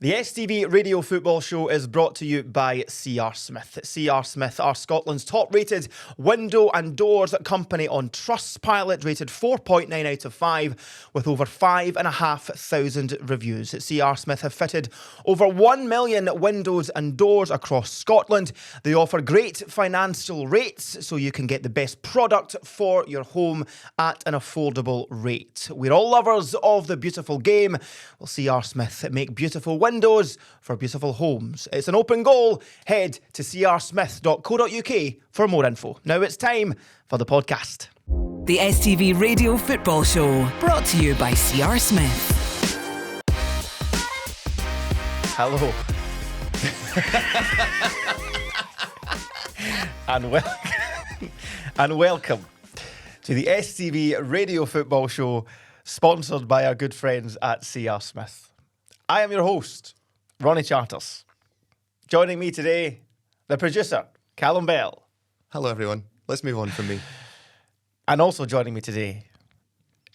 The STV Radio Football Show is brought to you by C.R. Smith. C.R. Smith are Scotland's top-rated window and doors company on Trustpilot, rated 4.9 out of 5, with over 5,500 reviews. C.R. Smith have fitted over 1 million windows and doors across Scotland. They offer great financial rates, so you can get the best product for your home at an affordable rate. We're all lovers of the beautiful game. Well, C.R. Smith make beautiful windows for beautiful homes. It's an open goal. Head to crsmith.co.uk for more info. Now it's time for the podcast. The STV Radio Football Show, brought to you by C.R. Smith. Hello. and welcome to the STV Radio Football Show, sponsored by our good friends at C.R. Smith. I am your host, Ronnie Charters. Joining me today, the producer, Callum Bell. Hello, everyone. Let's move on from me. And also joining me today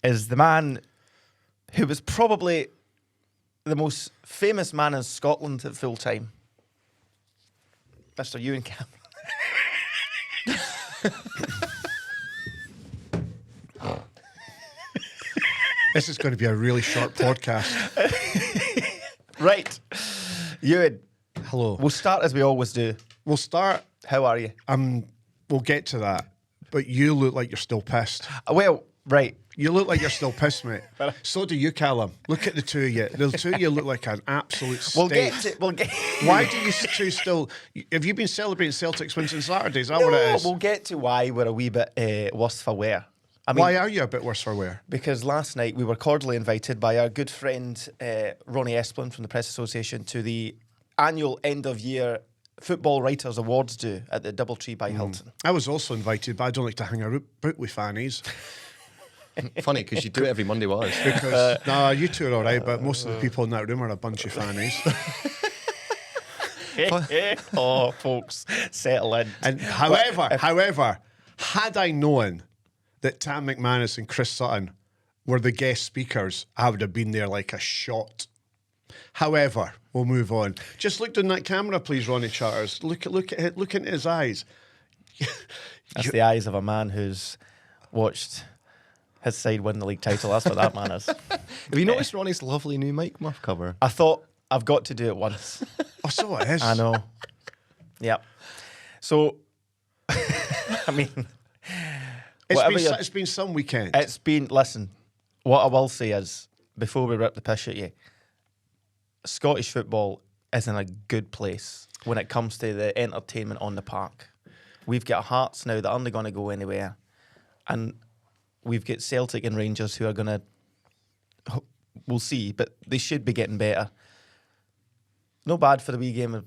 is the man who was probably the most famous man in Scotland at full time, Mr. Ewen Cameron. This is going to be a really short podcast. Right. Ewan. Hello. We'll start as we always do. We'll start. How are you? We'll get to that. But you look like you're still pissed. Well, right. You look like you're still pissed, mate. So do you, Callum. Look at the two of you. The two of you look like an absolute state. We'll get. Why do you two still... Have you been celebrating Celtic's wins on Saturday? Is that what it is? We'll get to why we're a wee bit worse for wear. I mean, why are you a bit worse for wear? Because last night we were cordially invited by our good friend Ronnie Esplin from the Press Association to the annual end-of-year Football Writers Awards do at the Doubletree by Hilton. I was also invited, but I don't like to hang about with fannies. Funny, because you do it every Monday with us. Because, you two are all right, but most of the people in that room are a bunch of fannies. Oh, folks, settle in. And however, had I known that Tam McManus and Chris Sutton were the guest speakers, I would have been there like a shot. However, we'll move on. Just look down that camera, please, Ronnie Charters. Look into his eyes. That's the eyes of a man who's watched his side win the league title. That's what that man is. Have you noticed Ronnie's lovely new Mike Muff cover? I thought, I've got to do it once. Oh, so it is. I know. Yep. So, I mean... It's been some weekend. Listen, what I will say is, before we rip the piss at you, Scottish football is in a good place when it comes to the entertainment on the park. We've got Hearts now that aren't going to go anywhere. And we've got Celtic and Rangers who are going to... We'll see, but they should be getting better. No bad for the wee game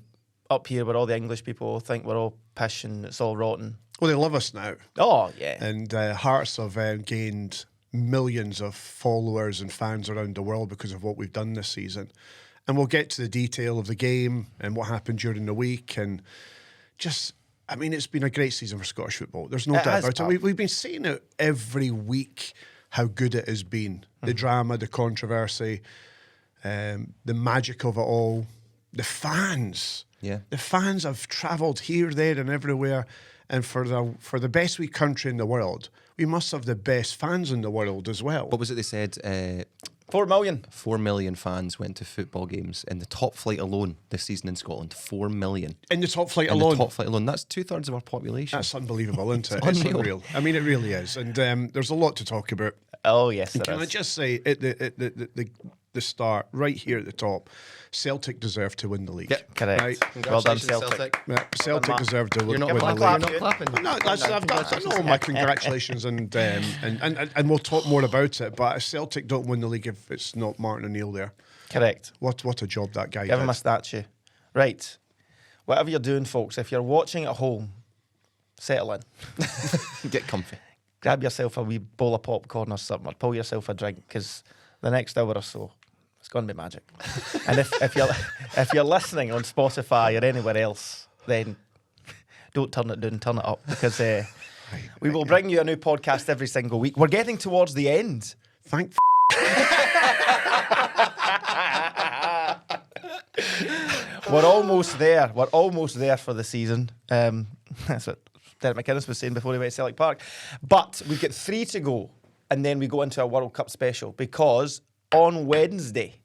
up here where all the English people think we're all pish and it's all rotten. Well, they love us now. Oh, yeah. And Hearts have gained millions of followers and fans around the world because of what we've done this season. And we'll get to the detail of the game and what happened during the week. And just, I mean, it's been a great season for Scottish football. There's no doubt about it. We've been saying it every week how good it has been. The drama, the controversy, the magic of it all. The fans. Yeah. The fans have travelled here, there and everywhere. And for the best wee country in the world, we must have the best fans in the world as well. What was it they said? 4 million. 4 million fans went to football games in the top flight alone this season in Scotland. 4 million. In the top flight in alone? the top flight alone. That's 2/3 of our population. That's unbelievable, isn't it? It's It's unreal. I mean, it really is. And there's a lot to talk about. Oh, yes, there Can is. I just say, at the start, right here at the top, Celtic deserved to win the league. Yep. Correct. Right. Well done, Celtic. Celtic deserved to win the You're not league. clapping. You're not clapping. No, I've got all my congratulations and we'll talk more about it. But Celtic don't win the league if it's not Martin O'Neill there. Correct. What a job that guy Give him did. a statue. Right. Whatever you're doing, folks, if you're watching at home, settle in. Get comfy. Grab yourself a wee bowl of popcorn or something, or pull yourself a drink, because the next hour or so, it's going to be magic. And if you're listening on Spotify or anywhere else, then don't turn it down, turn it up, because we will bring you a new podcast every single week. We're getting towards the end. Thank We're almost there. We're almost there for the season. That's what Derek McInnes was saying before he went to Celtic Park. But we've got 3 to go, and then we go into a World Cup special, because on Wednesday,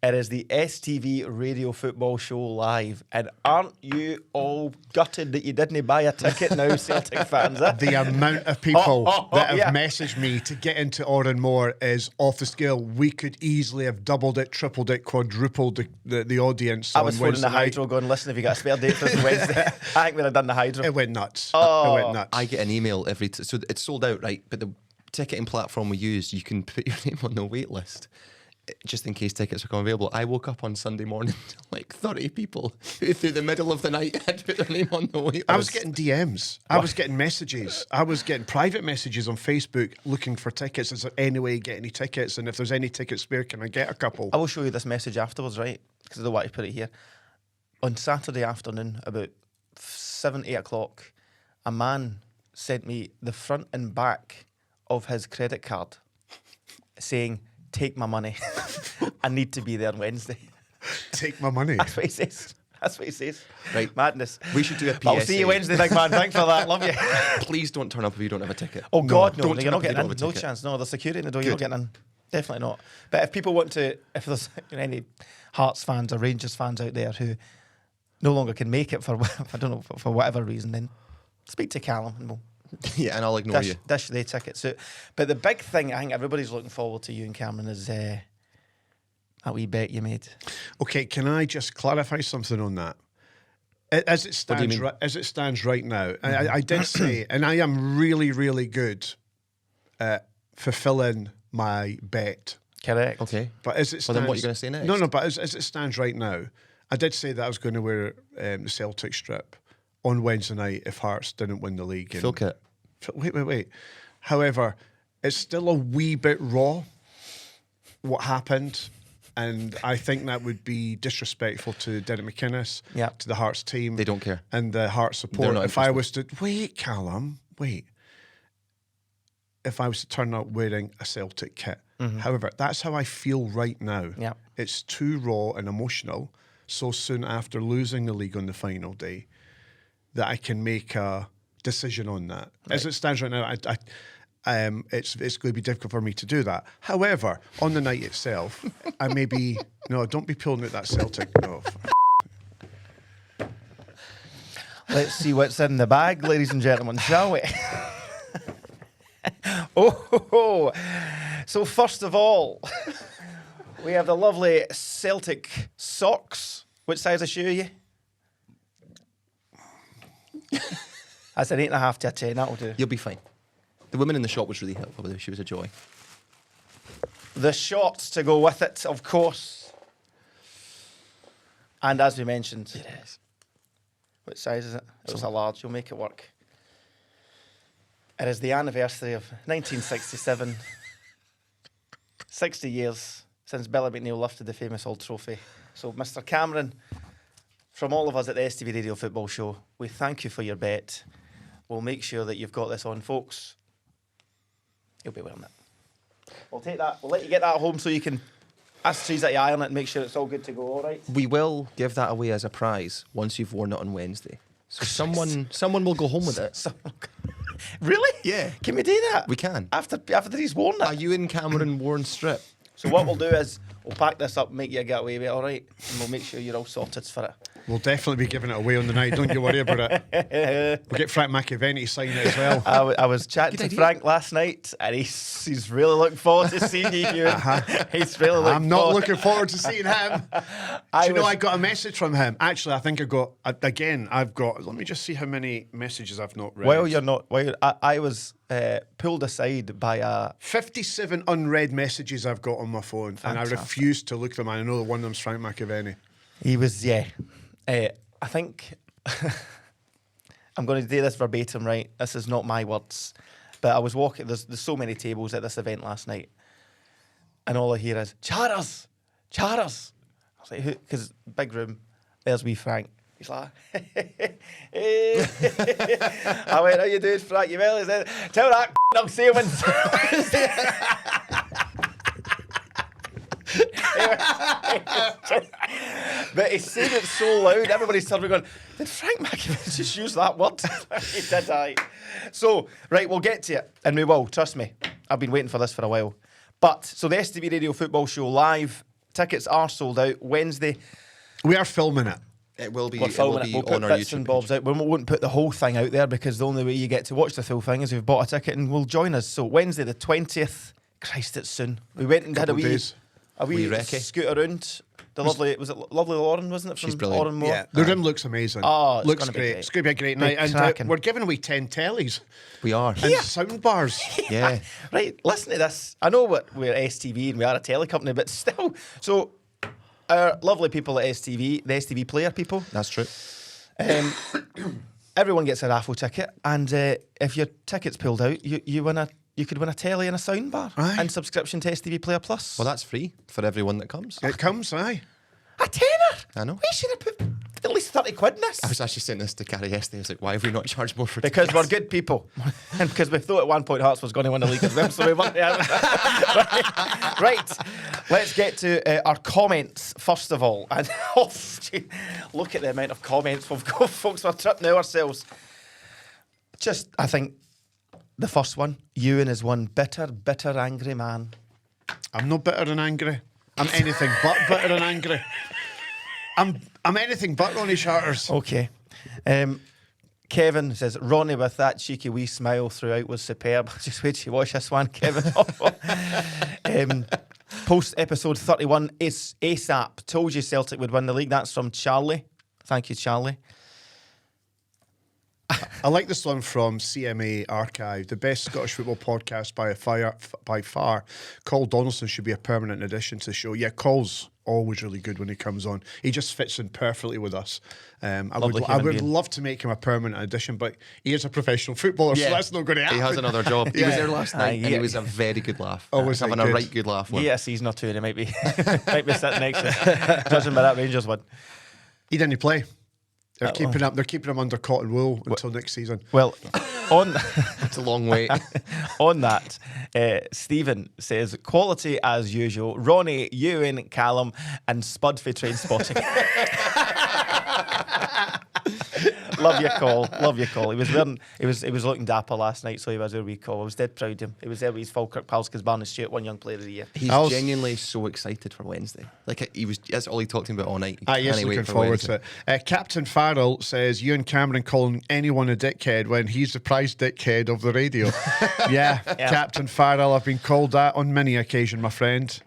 it is the STV Radio Football Show live. And aren't you all gutted that you didn't buy a ticket now, Celtic fans? The amount of people that have messaged me to get into Oranmore is off the scale. We could easily have doubled it, tripled it, quadrupled the audience. I was phoning the Wednesday night. Hydro going, listen, have you got a spare date for this Wednesday? I think we'd have done the Hydro. It went nuts. Oh. It went nuts. I get an email so it's sold out, right? But the ticketing platform we use, you can put your name on the wait list, just in case tickets become available. I woke up on Sunday morning to like 30 people who through the middle of the night had put their name on the wait list. I was getting DMs. I was getting messages. I was getting private messages on Facebook looking for tickets. Is there any way you get any tickets? And if there's any tickets spare, can I get a couple? I will show you this message afterwards, right? Because I don't want to put it here. On Saturday afternoon, about 7, 8 o'clock, a man sent me the front and back of his credit card saying, take my money. I need to be there on Wednesday. Take my money. That's what he says. That's what he says. Right. Madness. We should do a PSA. I'll see you Wednesday, big man. Thanks for that. Love you. Please don't turn up if you don't have a ticket. Oh, God, no. Don't You're turn not up if you getting don't in. have a No ticket. chance. No, there's security in the door. You're not getting in. Definitely not. But if people want to, if there's any Hearts fans or Rangers fans out there who no longer can make it for, I don't know, for whatever reason, then speak to Callum and we'll Yeah, and I'll ignore you. dish the tickets out. But the big thing I think everybody's looking forward to, Ewen Cameron, is that wee bet you made. Okay, can I just clarify something on that? As it What do you stands, mean? as it stands right now, I did say, and I am really, really good at fulfilling my bet. Correct. Okay. But as it Well, stands, then what are you gonna say next? No, but as it stands right now, I did say that I was going to wear the Celtic strip on Wednesday night if Hearts didn't win the league. Full kit. Wait. However, it's still a wee bit raw what happened, and I think that would be disrespectful to Derek McInnes, Yep. to the Hearts team. They don't care. And the Hearts They're support. not If I was to... Wait, Callum, wait. If I was to turn up wearing a Celtic kit. However, that's how I feel right now. Yep. It's too raw and emotional so soon after losing the league on the final day that I can make a decision on that. As it stands right now, it's going to be difficult for me to do that. However, on the night itself, I may be... No, don't be pulling out that Celtic... No. Let's see what's in the bag, ladies and gentlemen, shall we? Oh, so first of all, we have the lovely Celtic socks. Which size of shoe are you? That's an 8.5 to a 10, that'll do. You'll be fine. The woman in the shop was really helpful with it. She was a joy. The shorts to go with it, of course. And as we mentioned, It is. what size is it? It was a large, you'll make it work. It is the anniversary of 1967. 60 years since Billy McNeil lifted the famous old trophy. So, Mr. Cameron, from all of us at the STV Radio Football Show, we thank you for your bet. We'll make sure that you've got this on, folks. You'll be wearing it. We'll take that. We'll let you get that home so you can ask Trees that you iron it and make sure it's all good to go, all right? We will give that away as a prize once you've worn it on Wednesday. So someone will go home with it. Really? Yeah. Can we do that? We can. After he's worn it. A Ewen Cameron worn strip. So what we'll do is we'll pack this up and make you a getaway with it, all right? And we'll make sure you're all sorted for it. We'll definitely be giving it away on the night. Don't you worry about it. We'll get Frank McAvenny to sign it as well. I was chatting to Frank last night, and he's really looking forward to seeing you, Ewan. He's really looking I'm not forward. looking forward to seeing him. Do you know I got a message from him? Actually, I think I got, again, let me just see how many messages I've not read. Well, you're not. Well, I was pulled aside by a... 57 unread messages I've got on my phone, and I Fantastic. refuse to look at them. And I know that one of them's Frank McAvenny. He was, yeah. I think I'm going to do this verbatim, right? This is not my words. But I was walking, there's so many tables at this event last night. And all I hear is, Charters! Charters! I was like, who? Because big room, there's wee Frank. He's like, hey. I went, how you doing, Frank? You well? He said, tell that I'm sailing. But he's saying it so loud, everybody's suddenly going, did Frank McAvoy just use that word? He did, aye. So, right, we'll get to it, and we will, trust me. I've been waiting for this for a while. But, so the STV Radio Football Show live, tickets are sold out Wednesday. We are filming it. It will be, We're filming it. We'll put on our bits and YouTube bobs page. out. We won't put the whole thing out there because the only way you get to watch the full thing is if you've bought a ticket and will join us. So Wednesday the 20th. Christ, it's soon. We went and had a Couple days. Wee recce. scoot around. The lovely, was it lovely Lauren, wasn't it? From She's brilliant. Lauren Moore? Yeah, the room looks amazing. Oh, it's looks gonna be great. great. It's going to be a great Big night. And cracking. we're giving away 10 tellies We are. and sound bars. Yeah. Right, listen to this. I know we're STV and we are a telly company, but still. So, our lovely people at STV, the STV player people, That's true. everyone gets a raffle ticket, and if your ticket's pulled out, you could win a telly and a soundbar Aye. and subscription to STV Player Plus. Well, that's free for everyone that comes. It comes, aye. a tenner. I know. We should have put at least 30 quid in this. I was actually saying this to Carrie yesterday. I was like, why have we not charged more for Because tickets? we're good people. And because we thought at one point Hearts was going to win the league as well, so we weren't. Right, let's get to our comments first of all. And look at the amount of comments we've got, folks. We're tripping ourselves. Just, I think, the first one, Ewan is one bitter, bitter, angry man. I'm not bitter and angry. I'm anything but bitter and angry. I'm anything but Ronnie Charters. Okay. Kevin says, Ronnie with that cheeky wee smile throughout was superb. Just wait till you watch this one, Kevin. Post episode 31 is ASAP. Told you Celtic would win the league. That's from Charlie. Thank you, Charlie. I like this one from CMA Archive. The best Scottish football podcast by far. Col Donaldson should be a permanent addition to the show. Yeah, Col's always really good when he comes on. He just fits in perfectly with us. I would love to make him a permanent addition, but he is a professionil footballer, so that's not going to happen. He has another job. He was there last night, and yeah. he was a very good laugh. Oh, was he having a good? right good laugh. With him. Yeah, a season or two, and he might be sitting next to him, judging by that Rangers one. He didn't play. They're keeping him under cotton wool until next season. Well, on It's a long way. on that, Stephen says, quality as usual. Ronnie, Ewan, Callum, and Spud for train spotting. Love your call. Love your call. He was looking dapper last night, so he was a wee call. I was dead proud of him. He was there with his Falkirk pals, Barney Stewart, one young player of the year. He's genuinely so excited for Wednesday. Like that's all he talked about all night. Yes, looking forward to it. Captain Farrell says Ewan Cameron calling anyone a dickhead when he's the prize dickhead of the radio. yeah, Captain Farrell, I've been called that on many occasions, my friend.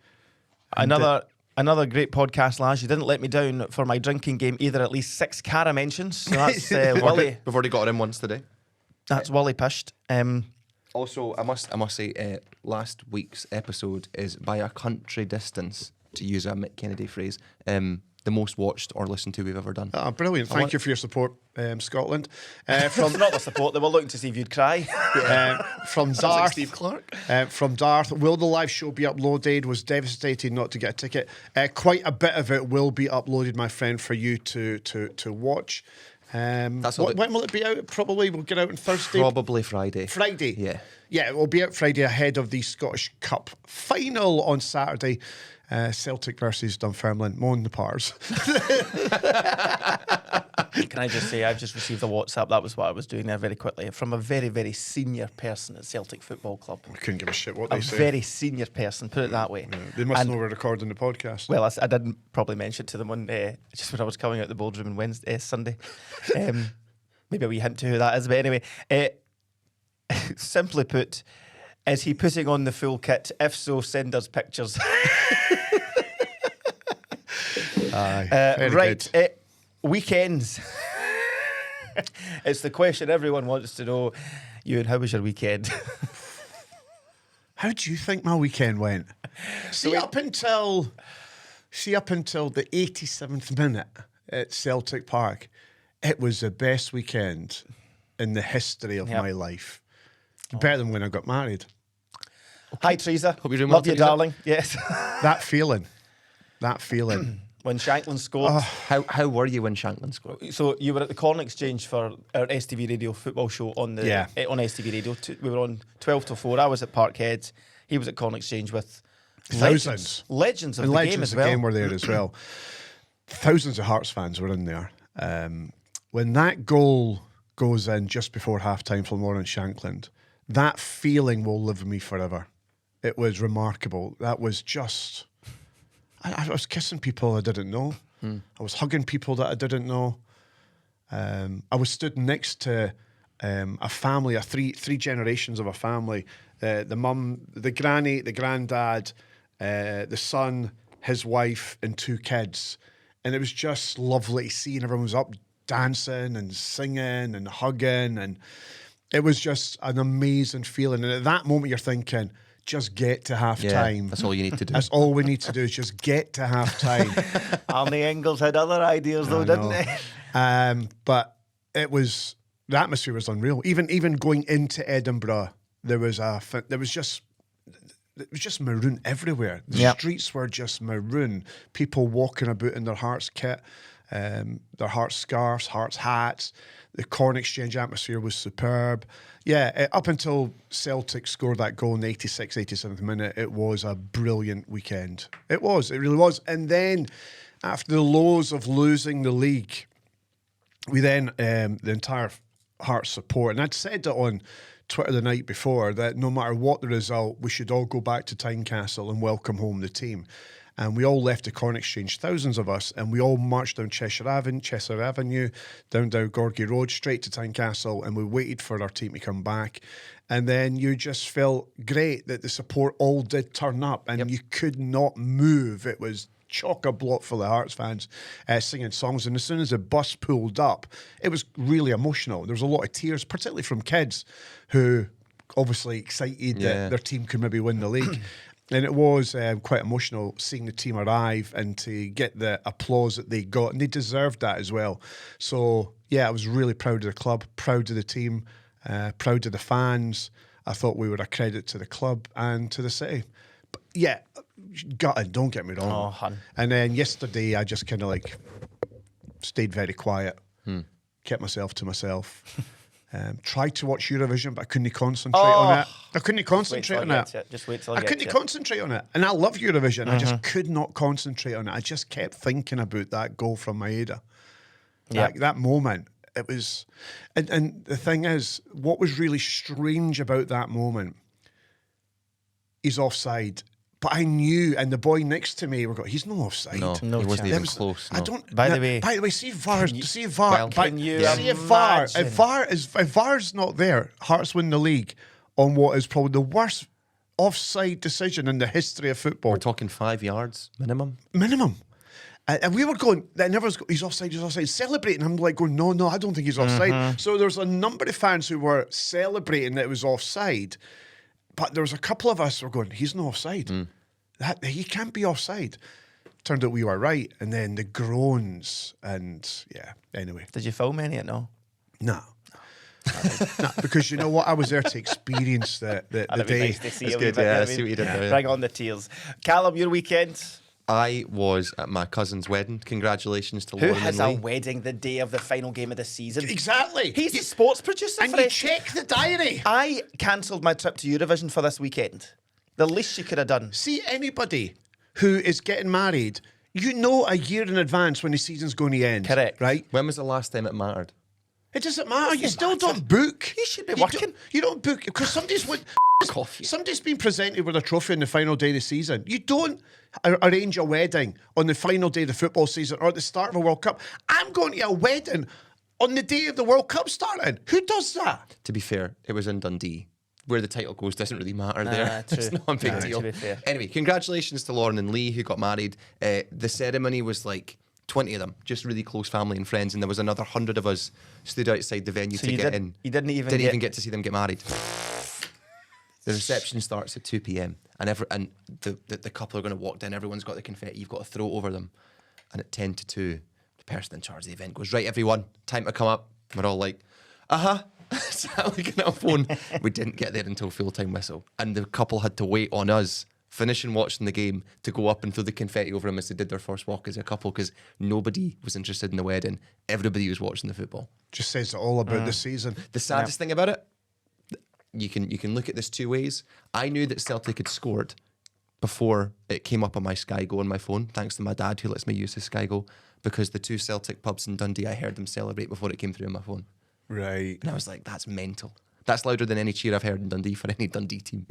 Another great podcast, lads. You didn't let me down for my drinking game either. At least 6 Cara mentions. So that's Willie. We've already got him once today. That's Willie Pished. Also, I must say, last week's episode is by a country distance, to use a Mick Kennedy phrase, the most watched or listened to we've ever done. Oh, brilliant. Thank you for your support, Scotland. From not the support, they were looking to see if you'd cry. From Like Darth. Steve Clark. From Darth, will the live show be uploaded? Was devastated not to get a ticket. Quite a bit of it will be uploaded, my friend, for you to watch. When will it be out? Probably we'll get out on Thursday. Probably Friday. Friday. Yeah. Yeah, it will be out Friday ahead of the Scottish Cup final on Saturday. Celtic versus Dunfermline. Moan the Pars. Can I just say, I've just received a WhatsApp. That was what I was doing there very quickly. From a very, very senior person at Celtic Football Club. I couldn't give a shit what A they say. very senior person, put it that way. Yeah, they must know we're recording the podcast. Well, I didn't probably mention it to them on just when I was coming out the boardroom on Sunday. Maybe a wee hint to who that is, but anyway. Simply put, is he putting on the full kit? If so, send us pictures. Aye, very Right, good. weekends. It's the question everyone wants to know. Ewan, how was your weekend? How do you think my weekend went? Up until the 87th minute at Celtic Park, it was the best weekend in the history of my life. Better than when I got married. Hi, Teresa. Hope you're doing well, Love you, Teresa. darling. Yes. That feeling. When Shanklin scored. How were you when Shanklin scored? So you were at the Corn Exchange for our STV Radio football show on on STV Radio. We were on 12 to 4. I was at Parkhead. He was at Corn Exchange with Thousands. legends of And the legends game as of well. the game were there as well. thousands of Hearts fans were in there. When that goal goes in just before half-time from Lawrence Shankland, that feeling will live with me forever. It was remarkable. That was just... I was kissing people I didn't know. I was hugging people that I didn't know. I was stood next to a family, three generations of a family. The mum, the granny, the granddad, the son, his wife, and 2 kids. And it was just lovely seeing everyone was up dancing and singing and hugging. And it was just an amazing feeling. And at that moment, you're thinking, just get to half time. That's all you need to do. That's all we need to do is just get to half time. Arnie Engels had other ideas though, didn't he? But the atmosphere was unreal. Even going into Edinburgh, there was just maroon everywhere. The streets were just maroon. People walking about in their Hearts kit, their Hearts scarves, Hearts hats. The Corn Exchange atmosphere was superb. Yeah, up until Celtic scored that goal in the 86th, 87th minute, it was a brilliant weekend. It really was. And then, after the lows of losing the league, we then, the entire Hearts support, and I'd said that on Twitter the night before, that no matter what the result, we should all go back to Tynecastle and welcome home the team. And we all left the Corn Exchange, thousands of us, and we all marched down Cheshire Avenue, down Gorgie Road, straight to Tynecastle, and we waited for our team to come back. And then you just felt great that the support all did turn up, and you could not move. It was chock-a-block full of Hearts fans singing songs. And as soon as the bus pulled up, it was really emotional. There was a lot of tears, particularly from kids who obviously excited that their team could maybe win the league. And it was quite emotional seeing the team arrive and to get the applause that they got. And they deserved that as well. So, yeah, I was really proud of the club, proud of the team, proud of the fans. I thought we were a credit to the club and to the city. But, yeah, gutted, don't get me wrong. Oh, hun. And then yesterday, I just kind of stayed very quiet, kept myself to myself. Tried to watch Eurovision, but I couldn't concentrate on it. I couldn't concentrate on it. Just wait till I couldn't concentrate on it. And I love Eurovision. I just could not concentrate on it. I just kept thinking about that goal from Maeda. That moment. It was... And the thing is, what was really strange about that moment, he's offside. But I knew, and the boy next to me were going, he's no offside. No, he wasn't even close. I don't. By the way, see if VAR's. See if VAR's not there, Hearts win the league on what is probably the worst offside decision in the history of football. We're talking 5 yards minimum. And we were going, he's offside, celebrating. I'm going, no, I don't think he's offside. So there's a number of fans who were celebrating that it was offside. But there was a couple of us who were going, he's no offside. He can't be offside. Turned out we were right. And then the groans and, anyway. Did you film any of it? No? No. No, because you know what? I was there to experience the day. Nice to see it's a good, wee bit, I see what you did there. Bring on the tears. Callum, your weekend? I was at my cousin's wedding. Congratulations to Who Lauren has and a Lee. wedding the day of the final game of the season? Exactly. He's the sports producer and for you it. check the diary. I cancelled my trip to Eurovision for this weekend. The least you could have done. See, anybody who is getting married, you know a year in advance when the season's going to end. Correct. Right? When was the last time it mattered? It doesn't matter. You still don't book. You should be working. You don't book because somebody's been presented with a trophy on the final day of the season. You don't arrange a wedding on the final day of the football season or at the start of a World Cup. I'm going to a wedding on the day of the World Cup starting. Who does that? To be fair, it was in Dundee. Where the title goes doesn't really matter there. True. It's not a big deal. To be fair. Anyway, congratulations to Lauren and Lee who got married. The ceremony was 20 of them, just really close family and friends, and there was another 100 of us stood outside the venue to get in. You didn't even get to see them get married. The reception starts at 2 p.m. and the couple are going to walk down. Everyone's got the confetti. You've got to throw it over them. And at 10 to 2, the person in charge of the event goes, right, everyone, time to come up. We're all like, Sat looking at a phone. We didn't get there until full-time whistle. And the couple had to wait on us, finishing watching the game, to go up and throw the confetti over them as they did their first walk as a couple, because nobody was interested in the wedding. Everybody was watching the football. Just says it all about the season. The saddest thing about it, you can look at this two ways. I knew that Celtic had scored before it came up on my Sky Go on my phone, thanks to my dad who lets me use his Sky Go, because the 2 Celtic pubs in Dundee, I heard them celebrate before it came through on my phone. Right. And I was like, that's mental. That's louder than any cheer I've heard in Dundee for any Dundee team.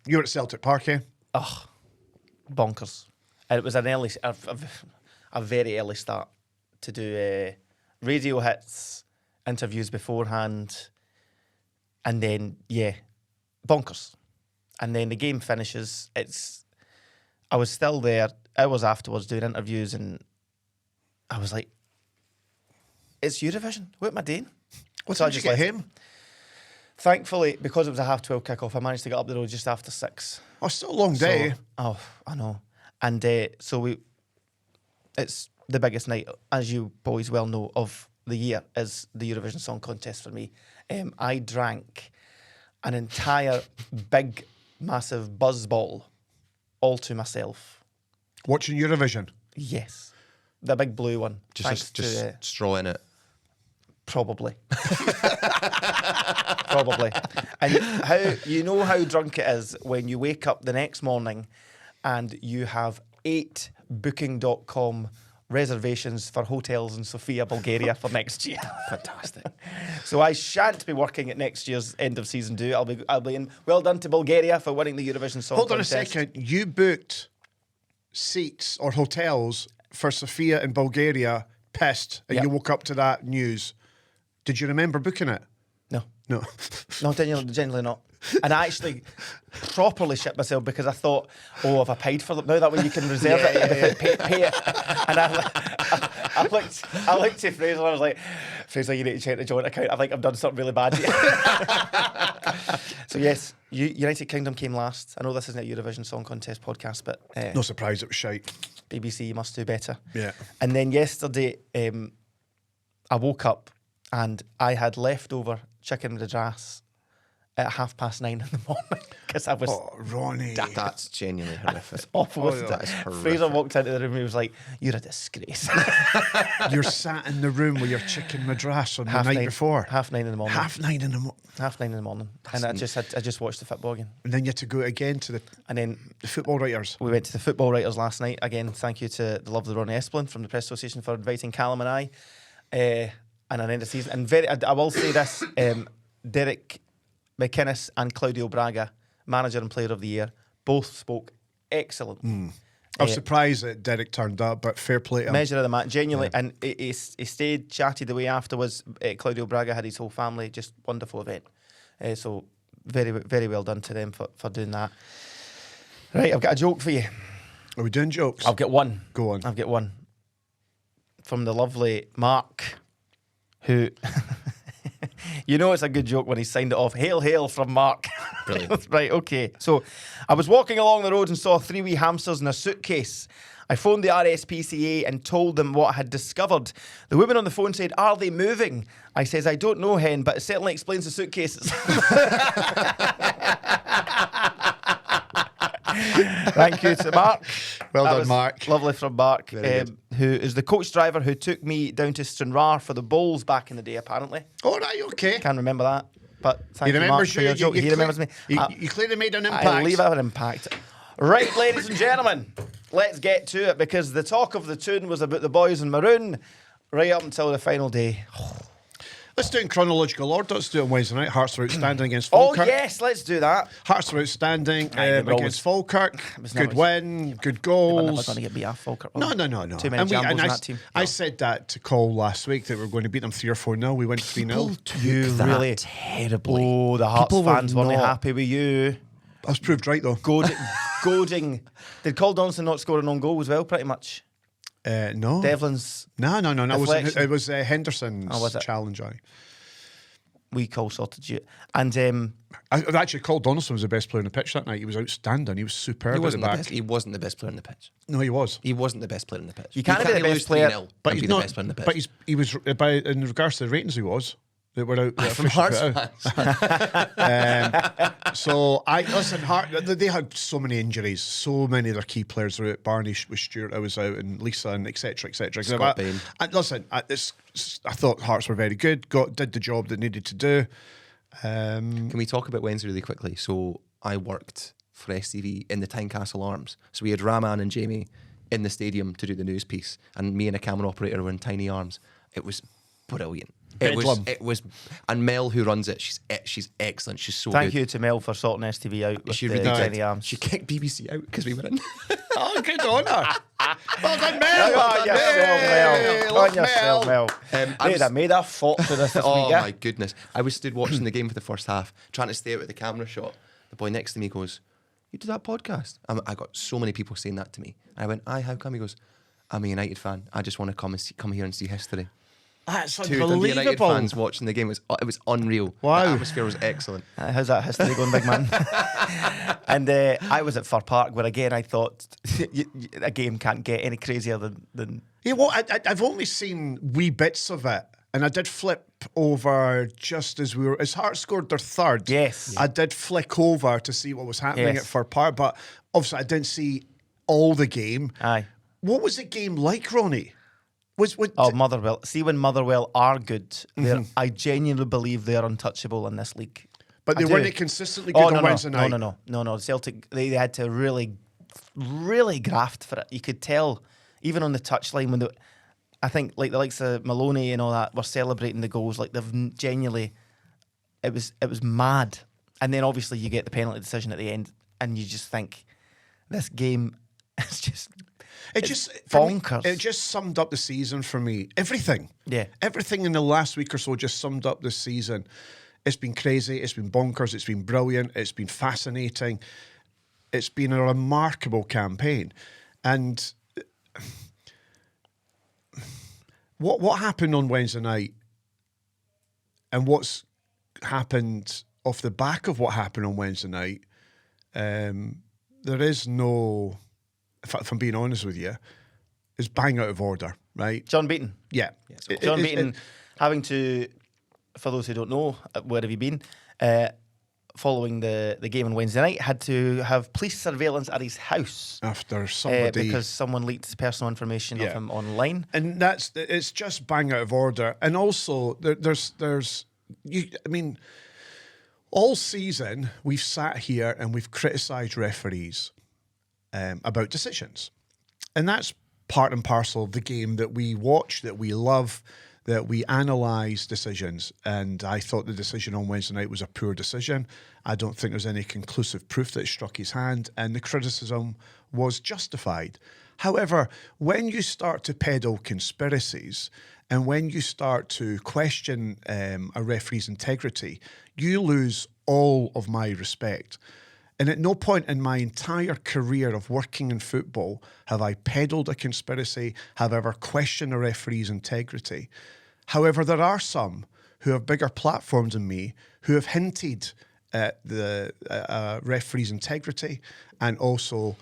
You were at Celtic Park, eh? Oh, bonkers. And it was a very early start to do radio hits, interviews beforehand, and then, bonkers. And then the game finishes. I was still there hours afterwards doing interviews, and I was like, it's Eurovision. What am I doing? What So I time did you just get left. home? Thankfully, because it was a 12:30 kickoff, I managed to get up the road just after 6. Oh, it's still a long day. So, oh, I know. And so it's the biggest night, as you boys well know, of the year is the Eurovision Song Contest for me. I drank an entire big, massive buzz ball all to myself. Watching Eurovision. Yes. The big blue one. Just straw in it. Probably. Probably. And how drunk it is when you wake up the next morning and you have 8 booking.com reservations for hotels in Sofia, Bulgaria for next year. Fantastic. So I shan't be working at next year's end of season 2. I'll be in. Well done to Bulgaria for winning the Eurovision Song Hold Contest. on a second. You booked seats or hotels for Sofia in Bulgaria, pissed, and Yep. you woke up to that news. Did you remember booking it? No. No. No, genuinely not. And I actually properly shit myself because I thought, have I paid for them? Now that way you can reserve it, pay it. And I looked to Fraser and I was like, Fraser, you need to check the joint account. I think I've done something really bad here. So yes, United Kingdom came last. I know this isn't a Eurovision Song Contest podcast, but No surprise, it was shite. BBC, you must do better. Yeah. And then yesterday, I woke up and I had leftover chicken madras at 9:30 in the morning because I was Oh, Ronnie. That's genuinely horrific. awful. Wasn't That it? is horrific. Fraser walked into the room and he was like, "You're a disgrace." You're sat in the room with your chicken madras on the night before. 9:30 in the morning. 9:30 in the morning. 9:30 in the morning. And I just watched the football game. And then you had to go again to And then the football writers. we went to the football writers last night. Again, thank you to the lovely Ronnie Esplin from the Press Association for inviting Callum and I. And an end of season. And I will say this, Derek McInnes and Claudio Braga, manager and player of the year, both spoke excellent. I was surprised that Derek turned up, but fair play to him. Measure of the match, genuinely. And he stayed, chatted away afterwards. Claudio Braga had his whole family, just wonderful event. So very, very well done to them for doing that. Right, I've got a joke for you. Are we doing jokes? I've got one. Go on. I've got one. From the lovely Mark, who... You know it's a good joke when he signed it off. Hail, hail from Mark. Brilliant. Right, okay. So I was walking along the road and saw 3 wee hamsters in a suitcase. I phoned the RSPCA and told them what I had discovered. The woman on the phone said, "Are they moving?" I says, "I don't know, hen, but it certainly explains the suitcases." Thank you to Mark. Well That done, was Mark. Lovely from Mark, Very good. who is the coach driver who took me down to Stranraer for the bowls back in the day, apparently. All right, okay. Can't remember that. But thank He you, Mark, remembers for you. your joke. He remembers me. You clearly made an impact. I leave out an impact. Right, ladies and gentlemen, let's get to it because the talk of the tune was about the boys in maroon right up until the final day. Let's do it in chronological order. Let's do it on Wednesday night. Hearts are outstanding against Oh, Falkirk. yes, let's do that. Hearts are outstanding Aye, they were against Falkirk. was Good never- win, good They were never goals. going to get beat off Falkirk. No. Too many And jambles in I, that team. I said that to Cole last week that we were going to beat them 3 or 4-0. We went 3-0. You that really terribly. Oh, the Hearts People were fans weren't not- happy with you. I was proved right though. Goading. Did Cole Donaldson not score an own goal as well, pretty much? No. Devlin's No. deflection. It was Henderson's Oh, was it? challenge. wee Cole sorted you. And Actually, Cole Donaldson was the best player on the pitch that night. He was outstanding. He was superb. He at wasn't the the back. best. He wasn't the best player on the pitch. No, he was. He wasn't the best player on the pitch. You can't be the best lose player, 3-0 But and he's be not. the best player on the pitch. But he was in regards to the ratings. He was. That were out. from Hearts fans. So they had so many injuries. So many of their key players were out. Barney with Stuart, I was out, and Lisa, and etc. Scott Bain. I thought Hearts were very good. Did the job they needed to do. Can we talk about Wednesday really quickly? So I worked for STV in the Tynecastle Arms. So we had Rahman and Jamie in the stadium to do the news piece, and me and a camera operator were in tiny arms. It was brilliant. Bedlam. It was, and Mel, who runs it, she's excellent. She's so Thank good. you to Mel for sorting STV out with She the really tiny did. arms. She kicked BBC out because we were in. Oh, good on her. Well done, Mel. On yourself, Mel. I Made a fortune this Oh week. my goodness! I was stood watching the game for the first half, trying to stay out of the camera shot. The boy next to me goes, "You do that podcast?" I got so many people saying that to me. I went, "Aye, how come?" He goes, "I'm a United fan. I just want to come here and see history." That's Two Dundee United unbelievable. fans watching the game. It was unreal. Wow. The atmosphere was excellent. How's that history going, big man? And I was at Fir Park, where again I thought a game can't get any crazier than Yeah, well, I've only seen wee bits of it, and I did flip over just as Hearts scored their third. Yes. I did flick over to see what was happening Yes. at Fir Park, but obviously I didn't see all the game. Aye. What was the game like, Ronnie? Motherwell. See, when Motherwell are good, I genuinely believe they're untouchable in this league. But they I do. weren't consistently good on Wednesday night. No. Celtic, they had to really, really graft for it. You could tell, even on the touchline, when I think like the likes of Maloney and all that were celebrating the goals, like they've genuinely, it was mad. And then obviously you get the penalty decision at the end, and you just think, this game is just. It It's just for me, bonkers. it just summed up the season for me. Everything. Yeah. Everything in the last week or so just summed up this season. It's been crazy. It's been bonkers. It's been brilliant. It's been fascinating. It's been a remarkable campaign. And what happened on Wednesday night and what's happened off the back of what happened on Wednesday night, there is no... if I'm being honest with you, is bang out of order, right? John Beaton. Yeah. John Beaton having to, for those who don't know, where have you been? Following the game on Wednesday night, had to have police surveillance at his house After somebody... because someone leaked personal information of Yeah. him online. And it's just bang out of order. And also, all season, we've sat here and we've criticised referees about decisions. And that's part and parcel of the game that we watch, that we love, that we analyse decisions. And I thought the decision on Wednesday night was a poor decision. I don't think there's any conclusive proof that it struck his hand, and the criticism was justified. However, when you start to peddle conspiracies and when you start to question a referee's integrity, you lose all of my respect. And at no point in my entire career of working in football have I peddled a conspiracy, have ever questioned a referee's integrity. However, there are some who have bigger platforms than me who have hinted at the referee's integrity and also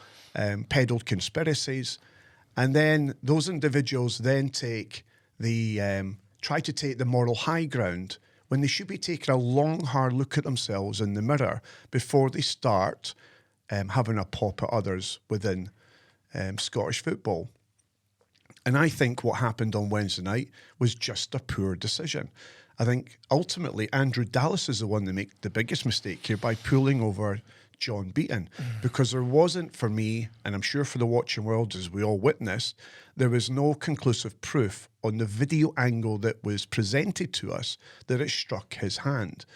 peddled conspiracies. And then those individuals then try to take the moral high ground when they should be taking a long, hard look at themselves in the mirror before they start having a pop at others within Scottish football. And I think what happened on Wednesday night was just a poor decision. I think ultimately Andrew Dallas is the one that made the biggest mistake here by pulling over John Beaton, because there wasn't, for me, and I'm sure for the watching world as we all witnessed, there was no conclusive proof on the video angle that was presented to us that it struck his hand.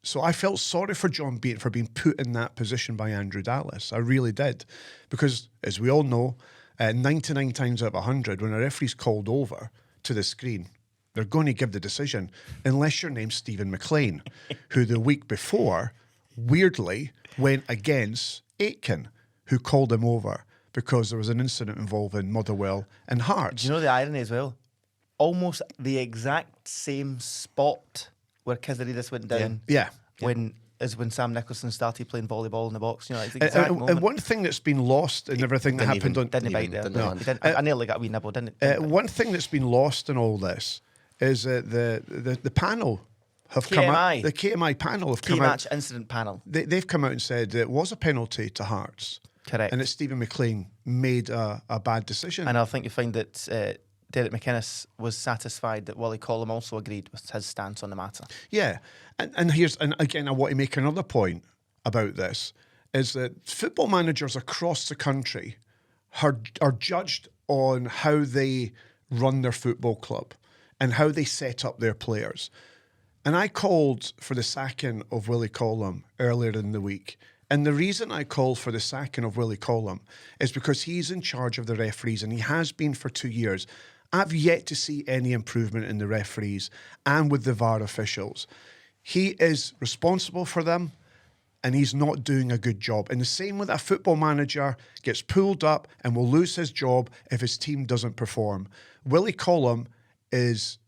So I felt sorry for John Beaton for being put in that position by Andrew Dallas. I really did. Because, as we all know, 99 times out of 100, when a referee's called over to the screen, they're going to give the decision, unless your name's Stephen McLean, who the week before, weirdly, went against Aitken, who called him over because there was an incident involving Motherwell and Hearts. Do you know the irony as well? Almost the exact same spot where Kizaridis went down. Yeah. When Sam Nicholson started playing volleyball in the box. You know, it's the exact And moment. one thing that's been lost in everything that didn't happened on... Didn't he bite there? No, he didn't. I nearly got a wee nibble, didn't it? one thing that's been lost in all this is that the panel have come out... KMI. The KMI panel have Key come out... match incident panel. They've come out and said it was a penalty to Hearts. Correct. And that Stephen McLean made a bad decision. And I think you find that Derek McInnes was satisfied that Willie Collum also agreed with his stance on the matter. Yeah, and again, I want to make another point about this, is that football managers across the country are judged on how they run their football club and how they set up their players. And I called for the sacking of Willie Collum earlier in the week. And the reason I called for the sacking of Willie Collum is because he's in charge of the referees, and he has been for 2 years. I've yet to see any improvement in the referees and with the VAR officials. He is responsible for them, and he's not doing a good job. And the same with a football manager gets pulled up and will lose his job if his team doesn't perform. Willie Collum is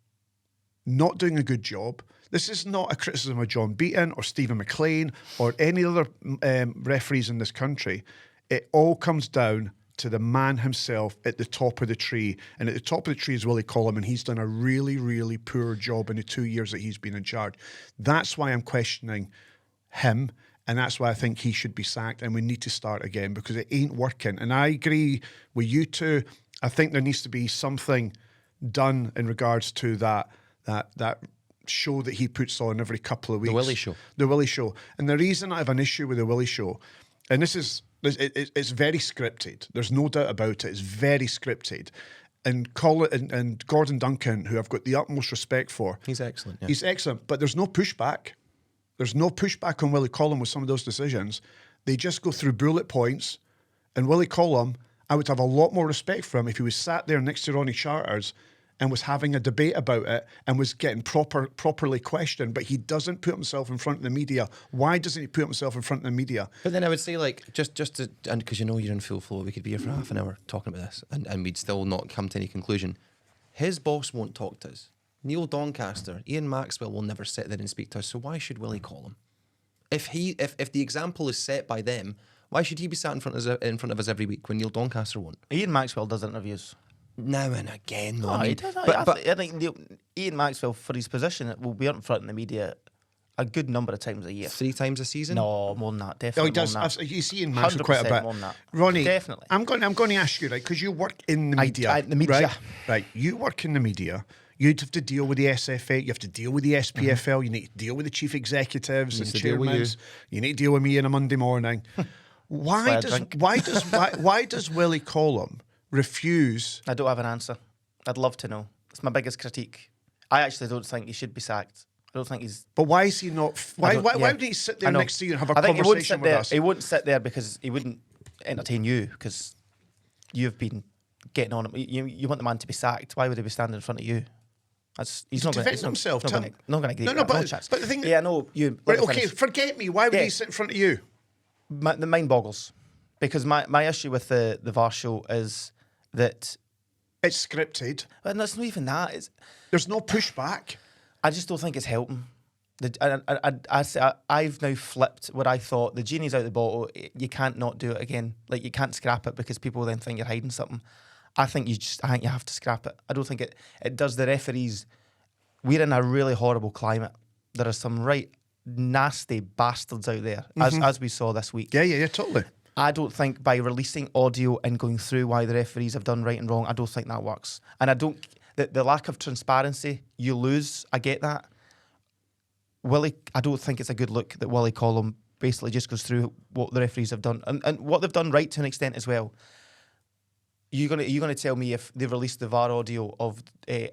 not doing a good job. This is not a criticism of John Beaton or Stephen McLean or any other referees in this country. It all comes down to the man himself at the top of the tree. And at the top of the tree is Willie Collum, and he's done a really, really poor job in the 2 years that he's been in charge. That's why I'm questioning him, and that's why I think he should be sacked, and we need to start again because it ain't working. And I agree with you two. I think there needs to be something done in regards to that show that he puts on every couple of weeks. The Willie Show. The Willie Show. And the reason I have an issue with the Willie Show, and it's very scripted. There's no doubt about it. It's very scripted. And Gordon Duncan, who I've got the utmost respect for. He's excellent. Yeah. He's excellent, but there's no pushback. There's no pushback on Willie Collum with some of those decisions. They just go through bullet points. And Willie Collum, I would have a lot more respect for him if he was sat there next to Ronnie Charters and was having a debate about it and was getting properly questioned, but he doesn't put himself in front of the media. Why doesn't he put himself in front of the media? But then I would say, like, just to, and because you know you're in full flow, we could be here for half an hour talking about this, and we'd still not come to any conclusion. His boss won't talk to us. Neil Doncaster, Ian Maxwell will never sit there and speak to us. So why should Willie call him? If the example is set by them, why should he be sat in front of us every week when Neil Doncaster won't? Ian Maxwell does interviews. Now and again, though. No, I mean, he does. but I think Ian Maxwell, for his position, will be up in front of the media a good number of times a year. 3 times a season? No, more than that. Oh, Definitely he does. more than that. You see Ian Maxwell quite a 100% bit. more than that. Ronnie, Definitely. I'm going to ask you, right, because you work in the media. The media. Right. You work in the media. You'd have to deal with the SFA. You have to deal with the SPFL. You need to deal with the chief executives and to deal with chairmen. You need to deal with me on a Monday morning. Why does Willie Collum refuse? I don't have an answer. I'd love to know. It's my biggest critique. I actually don't think he should be sacked. I don't think he's... But why is he not... Why wouldn't he sit there next to you and have a conversation with us? He wouldn't sit there because he wouldn't entertain you, because you've been getting on him. You want the man to be sacked. Why would he be standing in front of you? He's not going to himself. Not going to give but the thing... Yeah, no, you... Right, okay, forget me. Why would he sit in front of you? The mind boggles. Because my issue with the VAR show is that... It's scripted. And it's not even that. There's no pushback. I just don't think it's helping. I've now flipped what I thought. The genie's out of the bottle. You can't not do it again. Like, you can't scrap it because people then think you're hiding something. I think you have to scrap it. I don't think it does the referees. We're in a really horrible climate. There are some right nasty bastards out there, as we saw this week. Yeah, totally. I don't think by releasing audio and going through why the referees have done right and wrong, I don't think that works. And I don't... The lack of transparency, you lose. I get that. I don't think it's a good look that Willie Collum basically just goes through what the referees have done and what they've done right to an extent as well. You're gonna tell me if they've released the VAR audio of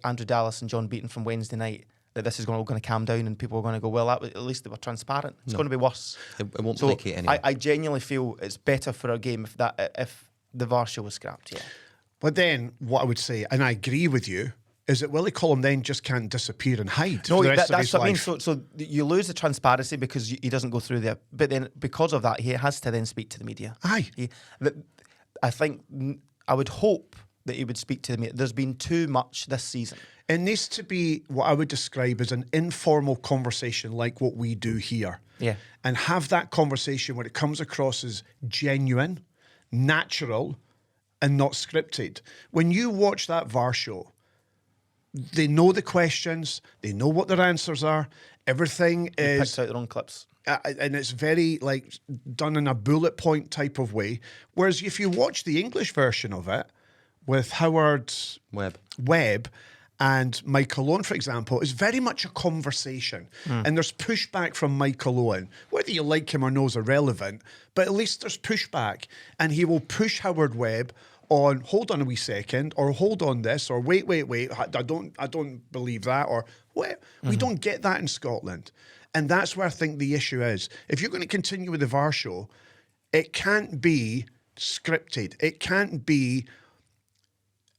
Andrew Dallas and John Beaton from Wednesday night that this is going to calm down and people are going to go, well, at least they were transparent. It's going to be worse. It won't placate anyway. I genuinely feel it's better for our game if the VAR show was scrapped. Yeah. But then what I would say, and I agree with you, is that Willie Collum then just can't disappear and hide for the rest of his what life. I mean. So you lose the transparency because he doesn't go through there. But then because of that, he has to then speak to the media. Aye. I would hope that he would speak to the media. There's been too much this season. It needs to be what I would describe as an informal conversation like what we do here. Yeah. And have that conversation where it comes across as genuine, natural, and not scripted. When you watch that VAR show, they know the questions, they know what their answers are. Everything is picked out their own clips. And it's very done in a bullet point type of way. Whereas if you watch the English version of it, with Howard Webb. And Michael Owen, for example, is very much a conversation. And there's pushback from Michael Owen. Whether you like him or no is irrelevant, but at least there's pushback. And he will push Howard Webb on, hold on a wee second, or hold on this, or wait, I don't believe that, or wait. We don't get that in Scotland. And that's where I think the issue is. If you're going to continue with the VAR show, it can't be scripted. It can't be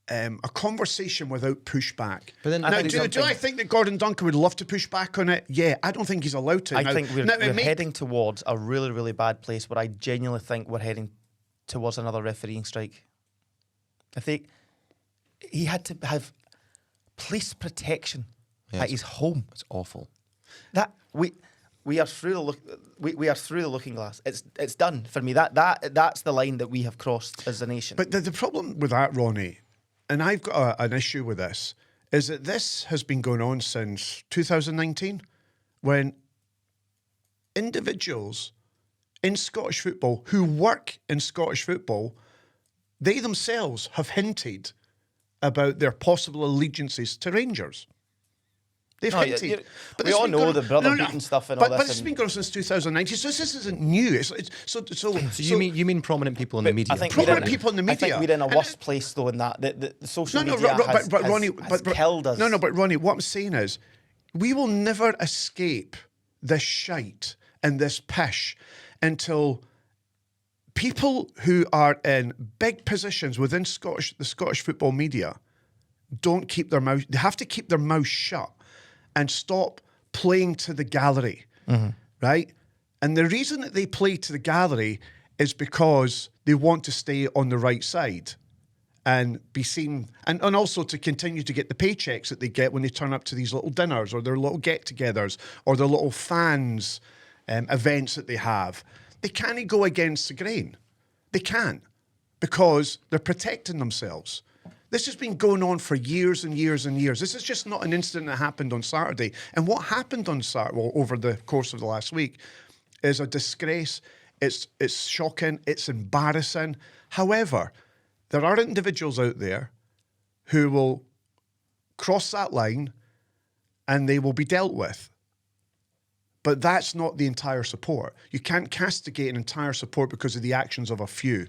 a conversation without pushback. But then now, do I think that Gordon Duncan would love to push back on it? Yeah, I don't think he's allowed to. I think we're heading towards a really, really bad place where I genuinely think we're heading towards another refereeing strike. I think he had to have police protection at his home. It's awful. That we are through the looking glass. It's done for me. That's the line that we have crossed as a nation. But the problem with that, Ronnie, and I've got an issue with this, is that this has been going on since 2019, when individuals in Scottish football who work in Scottish football, they themselves have hinted about their possible allegiances to Rangers. They've hinted. But we all know the brother beating stuff and all this. But it's been going on since 2019, so this isn't new. So you mean prominent people in the media? I think prominent people in the media. I think we're in a worse place though in that. The social media has killed us. But Ronnie, what I'm saying is, we will never escape this shite and this pish until people who are in big positions within the Scottish football media don't keep their mouth. They have to keep their mouth shut and stop playing to the gallery, right? And the reason that they play to the gallery is because they want to stay on the right side and be seen, and also to continue to get the paychecks that they get when they turn up to these little dinners or their little get-togethers or their little fans events that they have. They can't go against the grain. They can't, because they're protecting themselves. This has been going on for years and years and years. This is just not an incident that happened on Saturday. And what happened on Saturday, well, over the course of the last week, is a disgrace. It's shocking. It's embarrassing. However, there are individuals out there who will cross that line and they will be dealt with. But that's not the entire support. You can't castigate an entire support because of the actions of a few.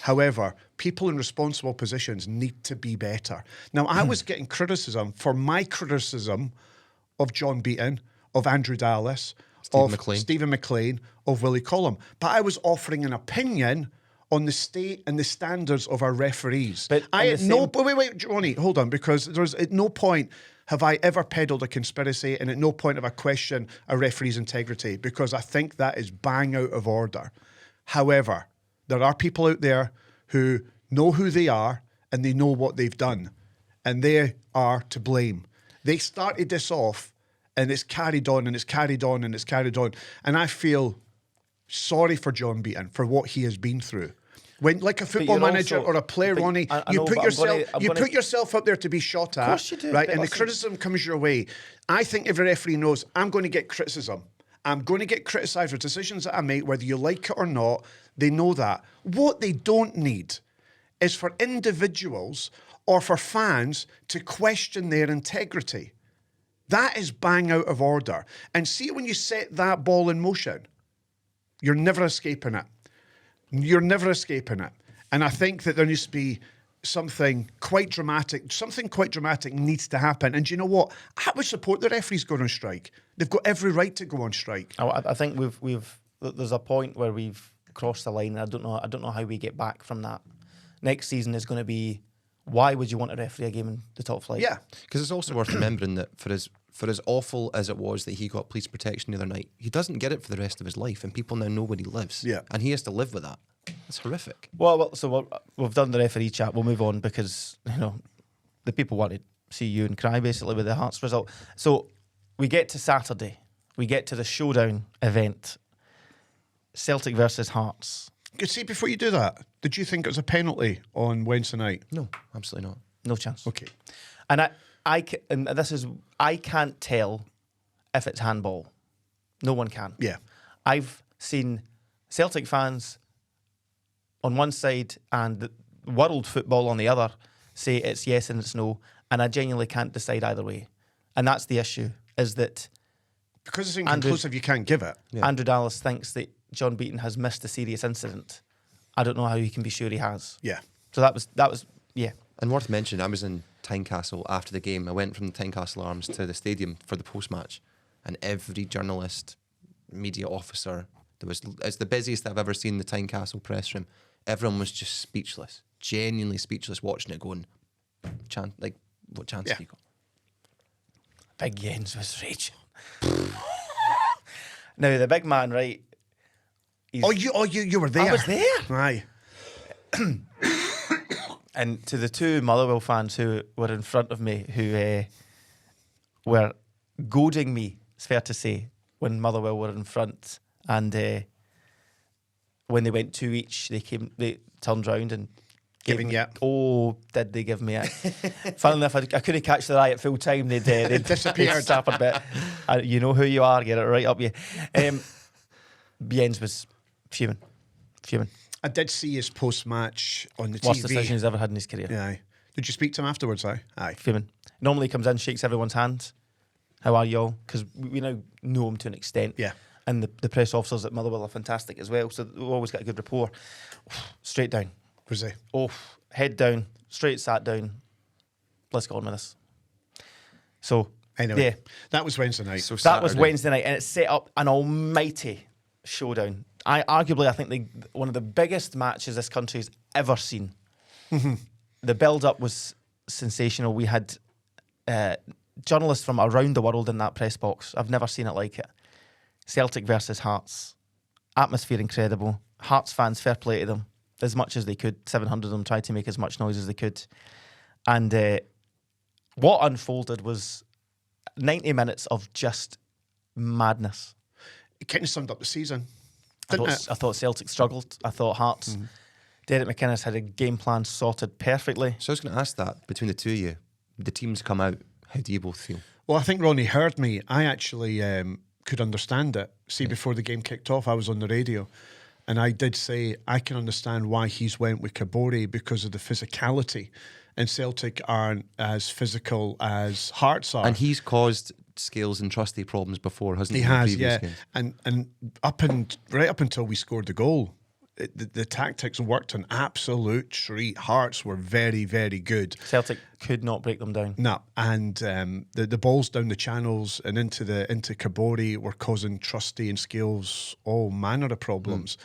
However, people in responsible positions need to be better. Now, I was getting criticism for my criticism of John Beaton, of Andrew Dallas, Stephen McLean, of Willie Collum. But I was offering an opinion on the state and the standards of our referees. But wait, Ronnie, hold on, because there's at no point have I ever peddled a conspiracy, and at no point have I questioned a referee's integrity, because I think that is bang out of order. However, there are people out there who know who they are and they know what they've done, and they are to blame. They started this off, and it's carried on and it's carried on and it's carried on. And I feel sorry for John Beaton for what he has been through. When, like a football manager or a player, Ronnie, you put yourself up there to be shot at. Of course you do, right? And the criticism comes your way. I think every referee knows I'm going to get criticism. I'm going to get criticised for decisions that I make, whether you like it or not. They know that. What they don't need is for individuals or for fans to question their integrity. That is bang out of order. And see, when you set that ball in motion, you're never escaping it. You're never escaping it. And I think that there needs to be something quite dramatic. Something quite dramatic needs to happen. And do you know what? I would support the referees going on strike. They've got every right to go on strike. I think there's a point where we've crossed the line. I don't know how we get back from that. Next season is going to be, why would you want to referee a game in the top flight? Yeah, because it's also worth remembering that for as awful as it was that he got police protection the other night, he doesn't get it for the rest of his life, and people now know where he lives. Yeah, and he has to live with that. It's horrific. Well, so we've done the referee chat. We'll move on, because the people want to see you and cry basically with the Hearts result. So we get to Saturday. We get to the showdown event. Celtic versus Hearts. See, before you do that, did you think it was a penalty on Wednesday night? No, absolutely not. No chance. Okay. And I can't tell if it's handball. No one can. Yeah. I've seen Celtic fans on one side and world football on the other say it's yes and it's no, and I genuinely can't decide either way. And that's the issue, is that because it's inconclusive, you can't give it. Yeah. Andrew Dallas thinks that John Beaton has missed a serious incident. I don't know how he can be sure he has. Yeah. So that was yeah. And worth mentioning, I was in Tynecastle after the game. I went from the Tynecastle Arms to the stadium for the post-match, and every journalist, media officer, it's the busiest I've ever seen the Tynecastle press room. Everyone was just speechless, genuinely speechless, watching it, going, what chance have you got? Big Jens was raging. Now the big man, right? You were there. I was there. Aye. And to the two Motherwell fans who were in front of me, who were goading me, it's fair to say, when Motherwell were in front, and when they went 2 each, they turned round and Giving you it. Oh, did they give me it? Funnily enough, I couldn't catch the eye at full time. They'd disappeared. Stop a bit. You know who you are. Get it right up you. Jens was fuming. I did see his post-match on the Worst TV. decision he's ever had in his career. Yeah. Aye. Did you speak to him afterwards? Aye. Fuming. Normally he comes in, shakes everyone's hand. How are you all? Because we now know him to an extent. Yeah. And the press officers at Motherwell are fantastic as well. So we've always got a good rapport. Straight down. Was he? Oh, head down, straight sat down. Let's go on with this. So, Anyway, yeah, that was Wednesday night. So that was Saturday. Wednesday night, and it set up an almighty showdown. I think one of the biggest matches this country's ever seen. The build-up was sensational. We had journalists from around the world in that press box. I've never seen it like it. Celtic versus Hearts. Atmosphere incredible. Hearts fans, fair play to them. As much as they could. 700 of them tried to make as much noise as they could. And what unfolded was 90 minutes of just madness. It kind of summed up the season, I didn't it? thought Celtic struggled. I thought Hearts. Derek McInnes had a game plan sorted perfectly. So I was going to ask that, between the two of you, the teams come out, how do you both feel? Well, I think Ronnie heard me. I actually could understand it. See, before the game kicked off, I was on the radio. And I did say, I can understand why he's went with Kabore because of the physicality. And Celtic aren't as physical as Hearts are. And he's caused Scales and Trusty problems before, hasn't he? He in the has, previous yeah. games? And right up until we scored the goal, the tactics worked an absolute treat. Hearts were very, very good. Celtic could not break them down. No, and the balls down the channels and into Kabore were causing Trusty and Scales all manner of problems.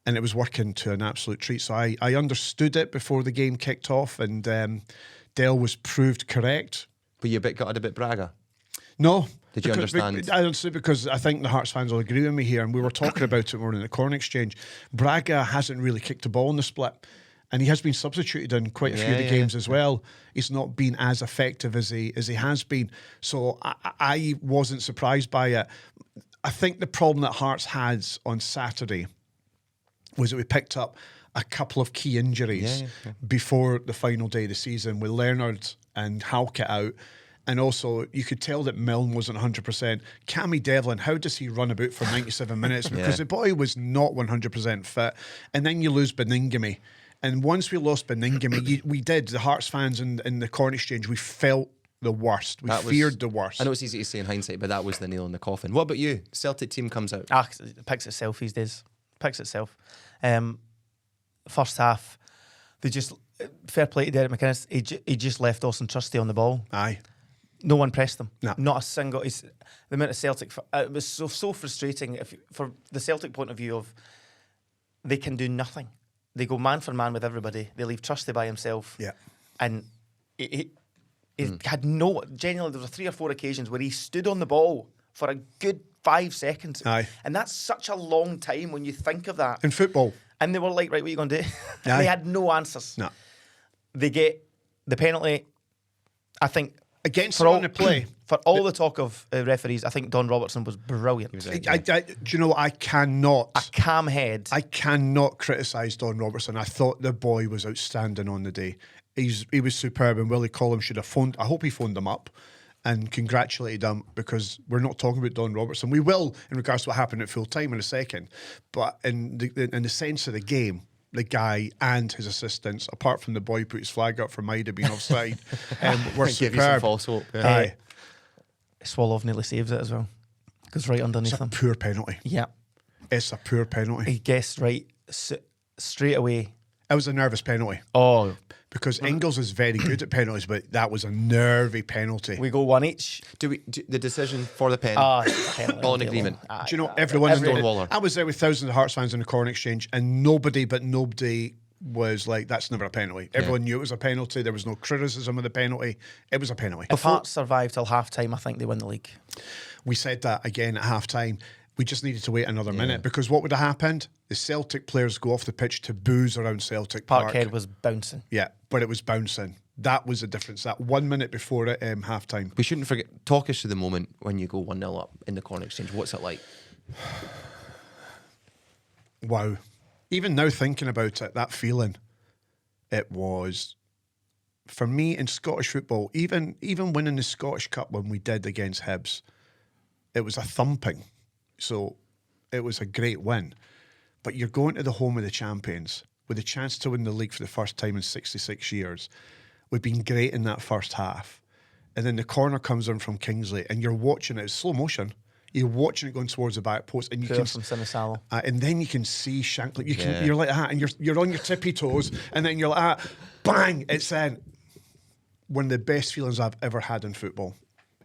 And it was working to an absolute treat. So I understood it before the game kicked off, and Dale was proved correct. Were you a bit gutted about Braga? No. Did you understand? I understood because I think the Hearts fans will agree with me here, and we were talking about it more in the corn exchange. Braga hasn't really kicked the ball in the split, and he has been substituted in quite a few of the games as well. He's not been as effective as he has been. So I wasn't surprised by it. I think the problem that Hearts had on Saturday was that we picked up a couple of key injuries before the final day of the season with Leonard and Halkett out. And also, you could tell that Milne wasn't 100%. Cammy Devlin, how does he run about for 97 minutes? Because the boy was not 100% fit. And then you lose Beningame. And once we lost Beningame, we did, the Hearts fans in the corn exchange, we felt the worst. We feared the worst. I know it's easy to say in hindsight, but that was the nail in the coffin. What about you? Celtic team comes out. It picks itself these days. Picks itself. First half, they just, fair play to Derek McInnes, he just left Austin Trusty on the ball. Aye. No one pressed them. No. Not a single. The amount of Celtic. It was so frustrating for the Celtic point of view of they can do nothing. They go man for man with everybody. They leave Trusty by himself. Yeah. And he had no. Genuinely, there were 3 or 4 occasions where he stood on the ball for a good 5 seconds. Aye. And that's such a long time when you think of that. In football. And they were like, right, what are you going to do? Aye. They had no answers. No. They get the penalty. I think. Against For it all, on the play. For all the talk of referees, I think Don Robertson was brilliant. was Do you know what? I cannot Calm head. I cannot criticise Don Robertson. I thought the boy was outstanding on the day. He was superb, and Willie Collum should have phoned. I hope he phoned him up and congratulated him, because we're not talking about Don Robertson. We will in regards to what happened at full time in a second, but in the sense of the game, the guy and his assistants, apart from the boy who put his flag up for Maida being offside, were Give you some superb. false hope. Yeah. Aye. Swallow nearly saves it as well. Goes right underneath It's a him. poor penalty. Yeah. It's a poor penalty. He guessed right straight away. It was a nervous penalty Oh, because Ingles is very good at penalties, but that was a nervy penalty. we go one each. Do the decision for the pen? Penalty All in on the agreement. table. Aye, Do you know aye. everyone in Stonewaller. I was there with thousands of Hearts fans in the corner exchange, and nobody was like, "That's never a penalty." Everyone knew it was a penalty. There was no criticism of the penalty. It was a penalty. If Hearts survive till half time, I think they win the league. We said that again at half time. We just needed to wait another minute because what would have happened? The Celtic players go off the pitch to booze around Celtic Park. Parkhead was bouncing. Yeah, but it was bouncing. That was the difference. That 1 minute before it, half time. We shouldn't forget. Talk us through the moment when you go 1-0 up in the corner exchange. What's it like? Wow. Even now thinking about it, that feeling, it was, for me in Scottish football, even winning the Scottish Cup when we did against Hibs, it was a thumping. So it was a great win. But you're going to the home of the champions with a chance to win the league for the first time in 66 years. We've been great in that first half. And then the corner comes in from Kingsley and you're watching it, it's slow motion. You're watching it going towards the back post, and you Poor can from Sinisalo. and then you can see Shankly. You're like that, and you're on your tippy toes, and then you're like that, bang! It's one of the best feelings I've ever had in football.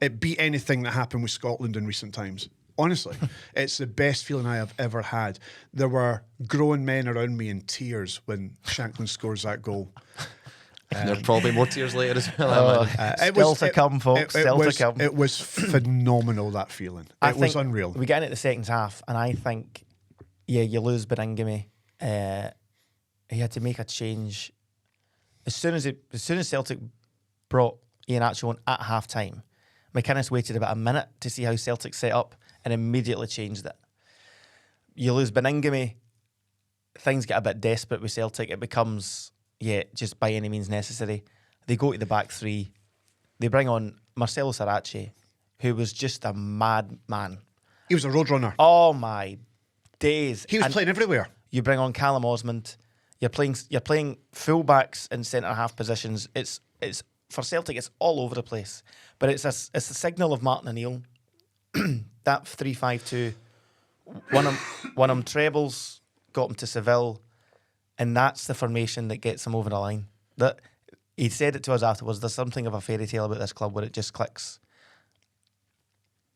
It beat anything that happened with Scotland in recent times. Honestly, it's the best feeling I have ever had. There were grown men around me in tears when Shanklin scores that goal. There are probably more tears later as well. Still to come, folks. Still to come. It was phenomenal, that feeling. I It was think unreal. We get into the second half, and I think, you lose Beningame. He had to make a change as soon as Celtic brought Ian Atchell on at half time. McInnes waited about a minute to see how Celtic set up and immediately changed it. You lose Beningame, things get a bit desperate with Celtic. It becomes, just by any means necessary. They go to the back three. They bring on Marcelo Sarace, who was just a mad man. He was a roadrunner. Oh my days! He was And playing everywhere. you bring on Callum Osmond. You're playing fullbacks in centre half positions. It's for Celtic. It's all over the place. But it's a signal of Martin O'Neill. That 3-5-2. One of them trebles, got him to Seville, and that's the formation that gets him over the line. That he said it to us afterwards. There's something of a fairy tale about this club where it just clicks.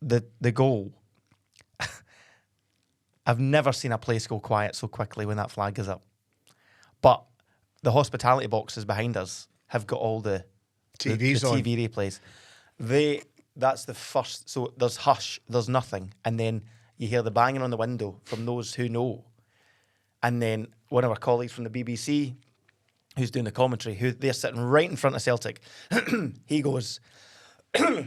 The goal. I've never seen a place go quiet so quickly when that flag is up. But the hospitality boxes behind us have got all the TVs on. TV replays. That's the first. So there's hush, there's nothing, and then you hear the banging on the window from those who know. And then one of our colleagues from the BBC, who's doing the commentary, who they're sitting right in front of Celtic, he goes, I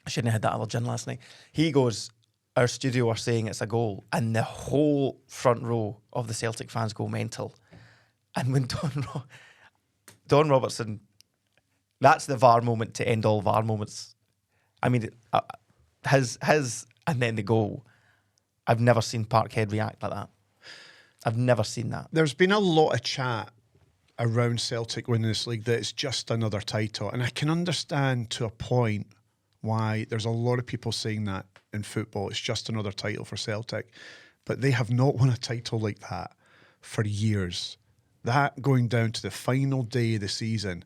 shouldn't have had that other gin last night. He goes, our studio are saying it's a goal, and the whole front row of the Celtic fans go mental. And when Don Robertson, that's the VAR moment to end all VAR moments. I mean, his and then the goal. I've never seen Parkhead react like that. I've never seen that. There's been a lot of chat around Celtic winning this league that it's just another title. And I can understand to a point why there's a lot of people saying that in football. It's just another title for Celtic. But they have not won a title like that for years. That going down to the final day of the season,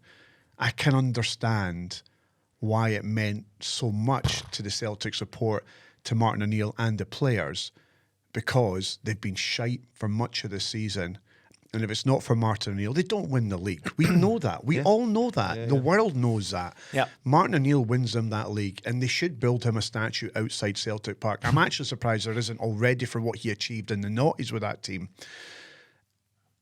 I can understand why it meant so much to the Celtic support, to Martin O'Neill and the players, because they've been shite for much of the season. And if it's not for Martin O'Neill, they don't win the league. We know that. We all know that. The world knows that. Yeah. Martin O'Neill wins them that league, and they should build him a statue outside Celtic Park. I'm actually surprised there isn't already for what he achieved in the noughties with that team.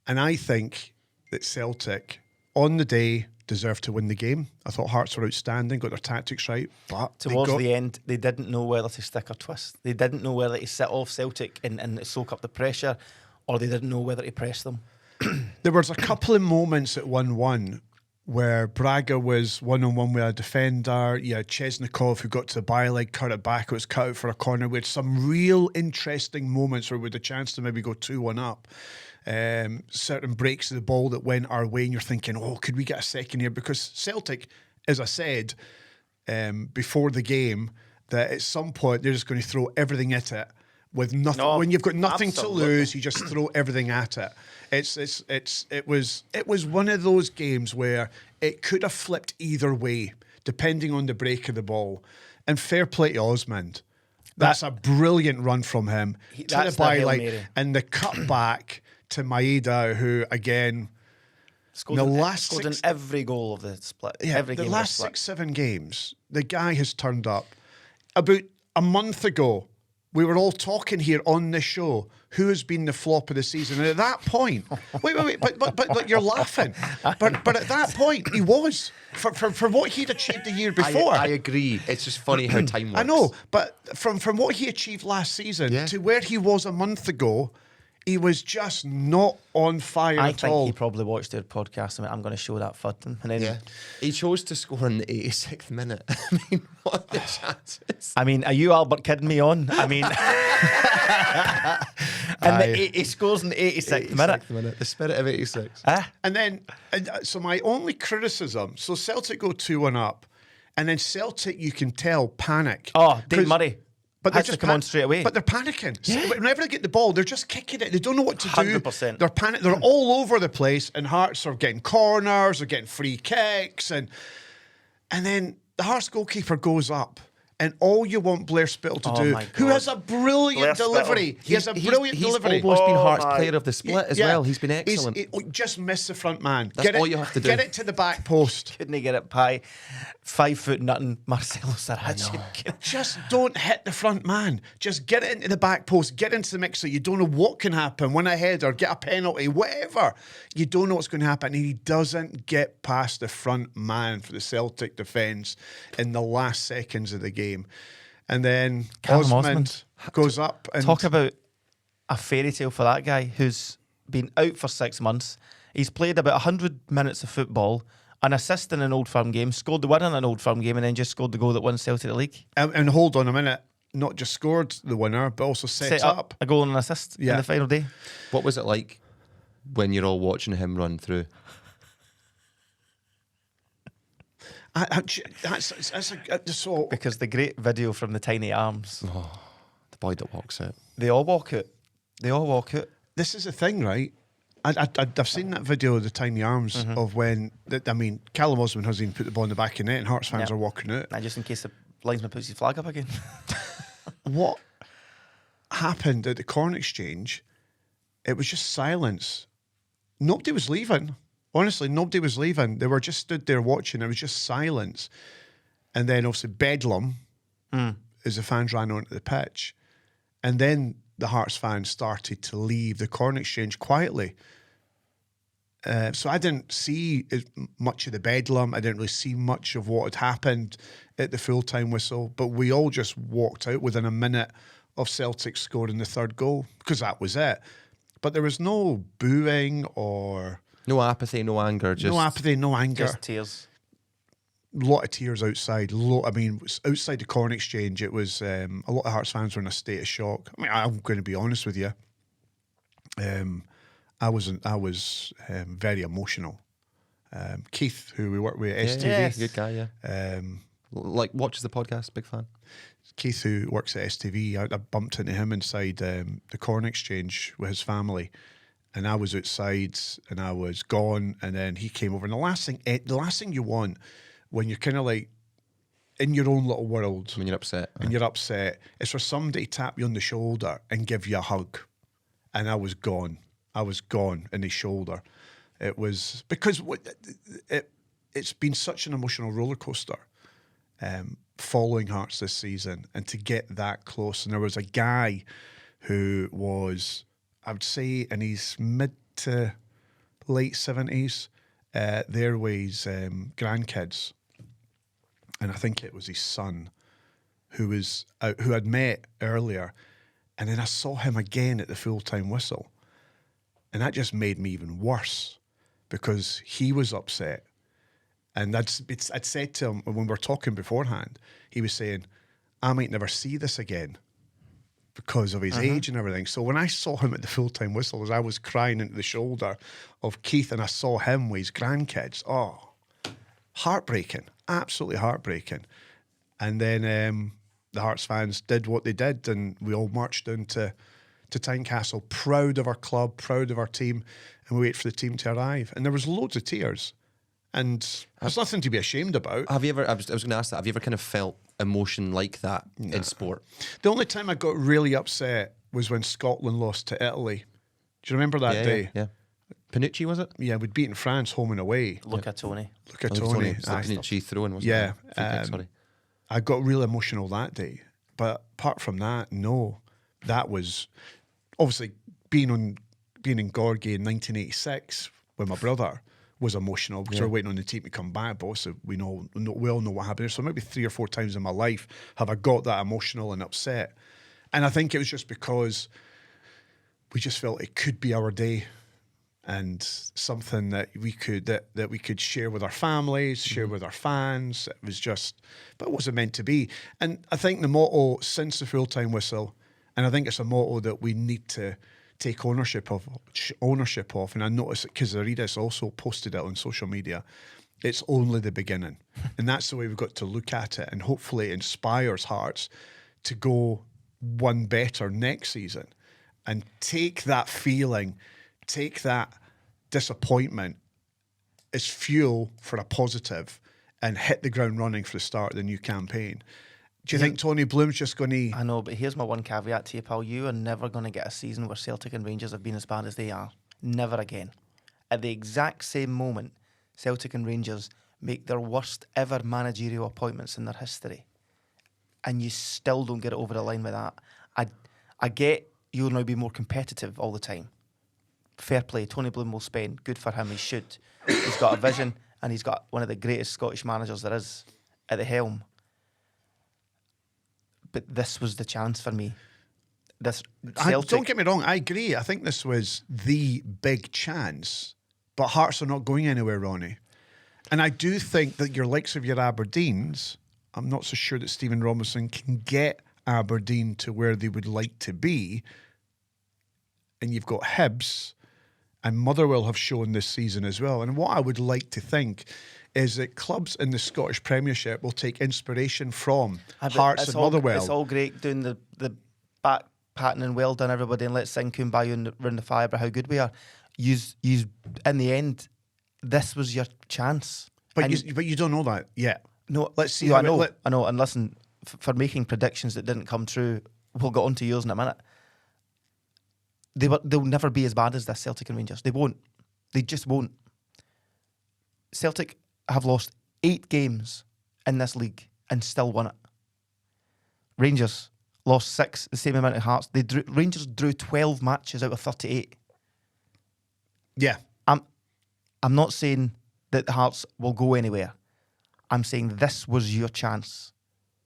And I think that Celtic, on the day, deserved to win the game. I thought Hearts were outstanding, got their tactics right. But Towards the end, they didn't know whether to stick or twist. They didn't know whether to sit off Celtic and soak up the pressure, or they didn't know whether to press them. There was a couple of moments at 1-1 where Braga was one-on-one with a defender. You had Chesnikov who got to the by-leg, cut it back. It was cut out for a corner. We had some real interesting moments where we had a chance to maybe go 2-1 up. certain breaks of the ball that went our way, and you're thinking, oh, could we get a second here? Because Celtic, as I said before the game, that at some point they're just going to throw everything at it with nothing. No, when you've got nothing absolutely. to lose, you just throw everything at it. It was one of those games where it could have flipped either way, depending on the break of the ball. And fair play to Osmond. That's a brilliant run from him to the that's the Hail byline, Mary. and the cut back to Maeda, who again Scored in every goal of the split. Every the game last of the split. 6-7 games, the guy has turned up. About a month ago, we were all talking here on this show who has been the flop of the season, and at that point, wait, but you're laughing. But at that point, he was for what he'd achieved the year before. I agree. It's just funny how time works. I know, but from what he achieved last season to where he was a month ago, he was just not on fire I at think all. he probably watched their podcast and went, I'm going to show that fudden. And then, Yeah. He chose to score in the 86th minute. I mean, what are the chances? I mean, are you Albert kidding me on? I mean, and he scores in the 86th minute. The spirit of 86. And then, so my only criticism, so Celtic go 2-1 up, and then Celtic, you can tell, panic. Oh, Dave 'Cause- Murray. But Has to come on straight away. But they're panicking. So whenever they get the ball, they're just kicking it. They don't know what to do. 100%. They're panic. They're all over the place, and Hearts are getting corners, they're getting free kicks, and then the Hearts goalkeeper goes up. And all you want Blair Spittle to do, my who God. has a brilliant Blair delivery. Spittle. He has a brilliant delivery. He's almost been Hearts my. player of the split as well. He's been excellent. He just missed the front man. That's all you have to do. Get it to the back post. Couldn't he get it by 5 foot nothing, Marcelo Saracen? Just don't hit the front man. Just get it into the back post. Get into the mix so you don't know what can happen. Win a header, get a penalty, whatever. You don't know what's going to happen. And he doesn't get past the front man for the Celtic defence in the last seconds of the game. And then Callum Osmond goes up. And Talk about a fairy tale for that guy who's been out for 6 months. He's played about 100 minutes of football, an assist in an Old Firm game, scored the winner in an Old Firm game, and then just scored the goal that won Celtic the league. and hold on a minute. Not just scored the winner, but also set up. a goal and an assist in the final day. What was it like when you're all watching him run through? So Because the great video from the tiny arms, The boy that walks out. they all walk out. They all walk out. this is the thing, right? I've seen that video of the tiny arms of when, Callum Osmond hasn't even put the ball in the back of the net and Hearts fans Yep. are walking out. Now, just in case the linesman puts his flag up again. What happened at the corn exchange, it was just silence. Nobody was leaving. Honestly, nobody was leaving. They were just stood there watching. It was just silence. And then obviously bedlam as the fans ran onto the pitch. And then the Hearts fans started to leave the corn exchange quietly. So I didn't see much of the bedlam. I didn't really see much of what had happened at the full-time whistle. But we all just walked out within a minute of Celtic scoring the third goal because that was it. But there was no booing or... No apathy, no anger. Just no apathy, no anger. Just tears. A lot of tears outside. Outside the corn exchange, it was a lot of Hearts fans were in a state of shock. I mean, I'm going to be honest with you. I was very emotional. Keith, who we work with at STV, Yes. Good guy, yeah. Watches the podcast, big fan. Keith, who works at STV, I bumped into him inside the corn exchange with his family, and I was outside and I was gone, and then he came over. And the last thing you want when you're kind of like in your own little world, When you're upset. and you're upset, is for somebody to tap you on the shoulder and give you a hug. And I was gone. I was gone in his shoulder. It was because it's been such an emotional roller coaster following Hearts this season, and to get that close. And there was a guy who was, I would say, in his mid to late 70s, there with his grandkids. And I think it was his son who had met earlier. And then I saw him again at the full-time whistle. And that just made me even worse because he was upset. And I'd said to him when we were talking beforehand, he was saying, I might never see this again because of his age and everything. So when I saw him at the full-time whistle, as I was crying into the shoulder of Keith and I saw him with his grandkids, heartbreaking, absolutely heartbreaking. And then the Hearts fans did what they did, and we all marched down to Tynecastle, proud of our club, proud of our team, and we wait for the team to arrive. And there was loads of tears, and there's nothing to be ashamed about. Have you ever? I was going to ask that. Have you ever kind of felt emotion like that in sport? The only time I got really upset was when Scotland lost to Italy. Do you remember that day? Yeah. Panucci, was it? Yeah, we'd beaten France home and away. Look at Tony. Look at Tony. It was the Panucci throwing, wasn't Yeah, it? Free kick, sorry. I got real emotional that day. But apart from that, no. That was obviously being in Gorgie in 1986 with my brother was emotional because we were waiting on the team to come back. But also we all know what happened. So maybe 3 or 4 times in my life have I got that emotional and upset. And I think it was just because we just felt it could be our day. And something that we could share with our families, share with our fans. It was just, but it wasn't meant to be. And I think the motto since the full-time whistle, and I think it's a motto that we need to take ownership of. And I noticed it because Aridis also posted it on social media. It's only the beginning, and that's the way we've got to look at it. And hopefully, it inspires Hearts to go one better next season, and take that feeling. Take that disappointment as fuel for a positive and hit the ground running for the start of the new campaign. Do you think Tony Bloom's just going to... I know, but here's my one caveat to you, pal. You are never going to get a season where Celtic and Rangers have been as bad as they are. Never again. At the exact same moment, Celtic and Rangers make their worst ever managerial appointments in their history. And you still don't get it over the line with that. I get you'll now be more competitive all the time. Fair play. Tony Bloom will spend. Good for him. He should. He's got a vision, and he's got one of the greatest Scottish managers there is at the helm. But this was the chance for me. Celtic. Don't get me wrong. I agree. I think this was the big chance. But Hearts are not going anywhere, Ronnie. And I do think that your likes of your Aberdeens, I'm not so sure that Stephen Robinson can get Aberdeen to where they would like to be. And you've got Hibs. And Motherwell have shown this season as well. And what I would like to think is that clubs in the Scottish Premiership will take inspiration from Hearts and Motherwell. It's all great doing the back patting and well done, everybody, and let's sing Kumbaya around the fire about how good we are. You in the end, this was your chance. But you don't know that yet. No, let's see. I know. And listen, for making predictions that didn't come true, we'll get on to yours in a minute. They'll never be as bad as this, Celtic and Rangers. They won't. They just won't. Celtic have lost 8 games in this league and still won it. Rangers lost 6, the same amount of Hearts. Rangers drew 12 matches out of 38. Yeah. I'm not saying that the Hearts will go anywhere. I'm saying this was your chance.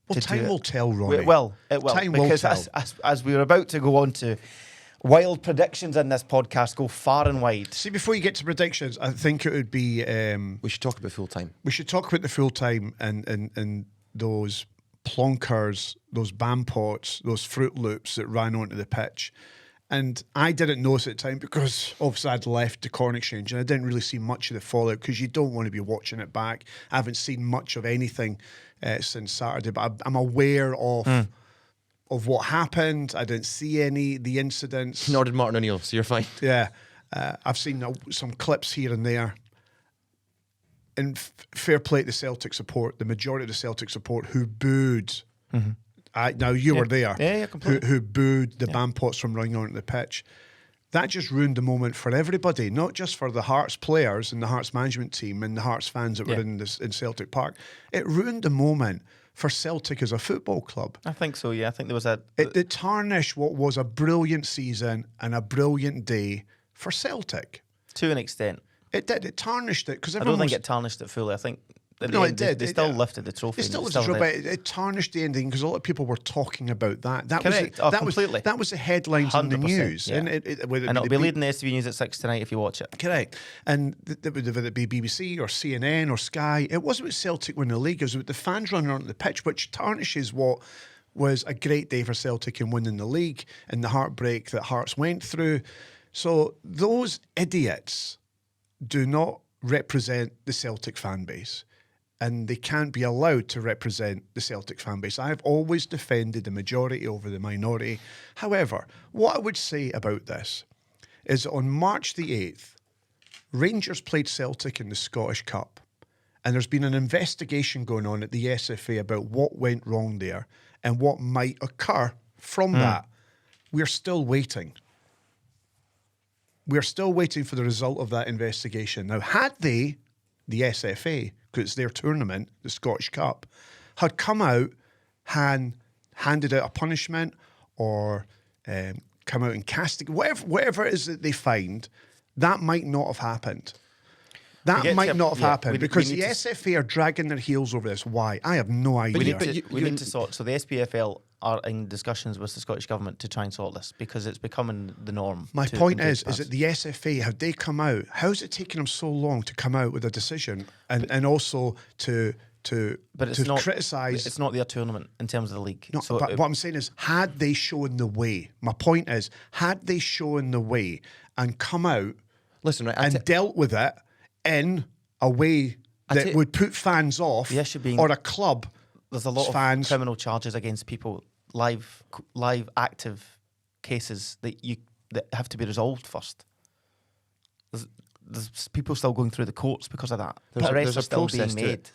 Well, time will tell, Ronnie. It will. Time because will tell. as we're about to go on to wild predictions in this podcast, go far and wide. See, before you get to predictions, I think it would be... we should talk about full-time. We should talk about the full-time and those plonkers, those bam pots, those Fruit Loops that ran onto the pitch. And I didn't notice at the time because obviously I'd left the Corn Exchange and I didn't really see much of the fallout because you don't want to be watching it back. I haven't seen much of anything since Saturday, but I'm aware of what happened. I didn't see the incidents. Nor did Martin O'Neill, so you're fine. Yeah. I've seen some clips here and there. And fair play to the Celtic support, the majority of the Celtic support who booed. Now, you were there. Yeah, completely. Who booed the bam pots from running onto the pitch. That just ruined the moment for everybody, not just for the Hearts players and the Hearts management team and the Hearts fans that were in Celtic Park. It ruined the moment for Celtic as a football club. I think so, yeah. I think there was It tarnished what was a brilliant season and a brilliant day for Celtic. To an extent. It did. It tarnished it. Because I don't think it tarnished it fully. I think... it did. They still lifted the trophy. They still lifted the trophy, but it tarnished the ending because a lot of people were talking about that. Correct. Completely. That was the headlines in the news. Yeah. And it'll be leading the STV News at 6 tonight if you watch it. Correct. And whether it be BBC or CNN or Sky, it wasn't about Celtic winning the league. It was about the fans running onto the pitch, which tarnishes what was a great day for Celtic in winning the league and the heartbreak that Hearts went through. So those idiots do not represent the Celtic fan base, and they can't be allowed to represent the Celtic fan base. I've always defended the majority over the minority. However, what I would say about this is on March the 8th, Rangers played Celtic in the Scottish Cup, and there's been an investigation going on at the SFA about what went wrong there and what might occur from that. We're still waiting. We're still waiting for the result of that investigation. Now, had they, the SFA, because it's their tournament, the Scottish Cup, had come out and handed out a punishment or come out and castigate, whatever it is that they find, that might not have happened. That might not have happened because the SFA are dragging their heels over this. Why? I have no idea. We need to sort. So the SPFL are in discussions with the Scottish Government to try and sort this because it's becoming the norm. My point is that the SFA, have they come out? How's it taken them so long to come out with a decision and also to criticise? It's not their tournament in terms of the league. No, so but what I'm saying is, had they shown the way? My point is, had they shown the way and come out, and dealt with it in a way that would put fans off, or a club. There's a lot of criminal charges against people, live active cases that have to be resolved first. There's people still going through the courts because of that. Arrests are still being made.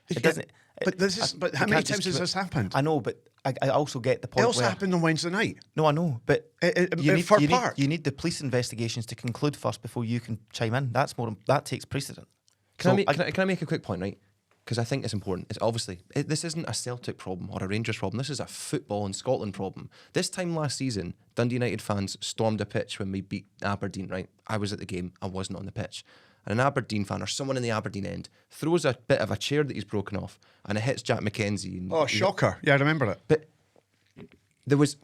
It doesn't. But how many times has this happened? I know, but I also get the point. It also happened on Wednesday night. No, I know, but you need the police investigations to conclude first before you can chime in. That takes precedent. Can I make a quick point, right? Because I think it's important. It's obviously, this isn't a Celtic problem or a Rangers problem. This is a football in Scotland problem. This time last season, Dundee United fans stormed a pitch when we beat Aberdeen, right? I was at the game. I wasn't on the pitch. And an Aberdeen fan or someone in the Aberdeen end throws a bit of a chair that he's broken off and it hits Jack McKenzie. And, shocker. Yeah, I remember it. But there was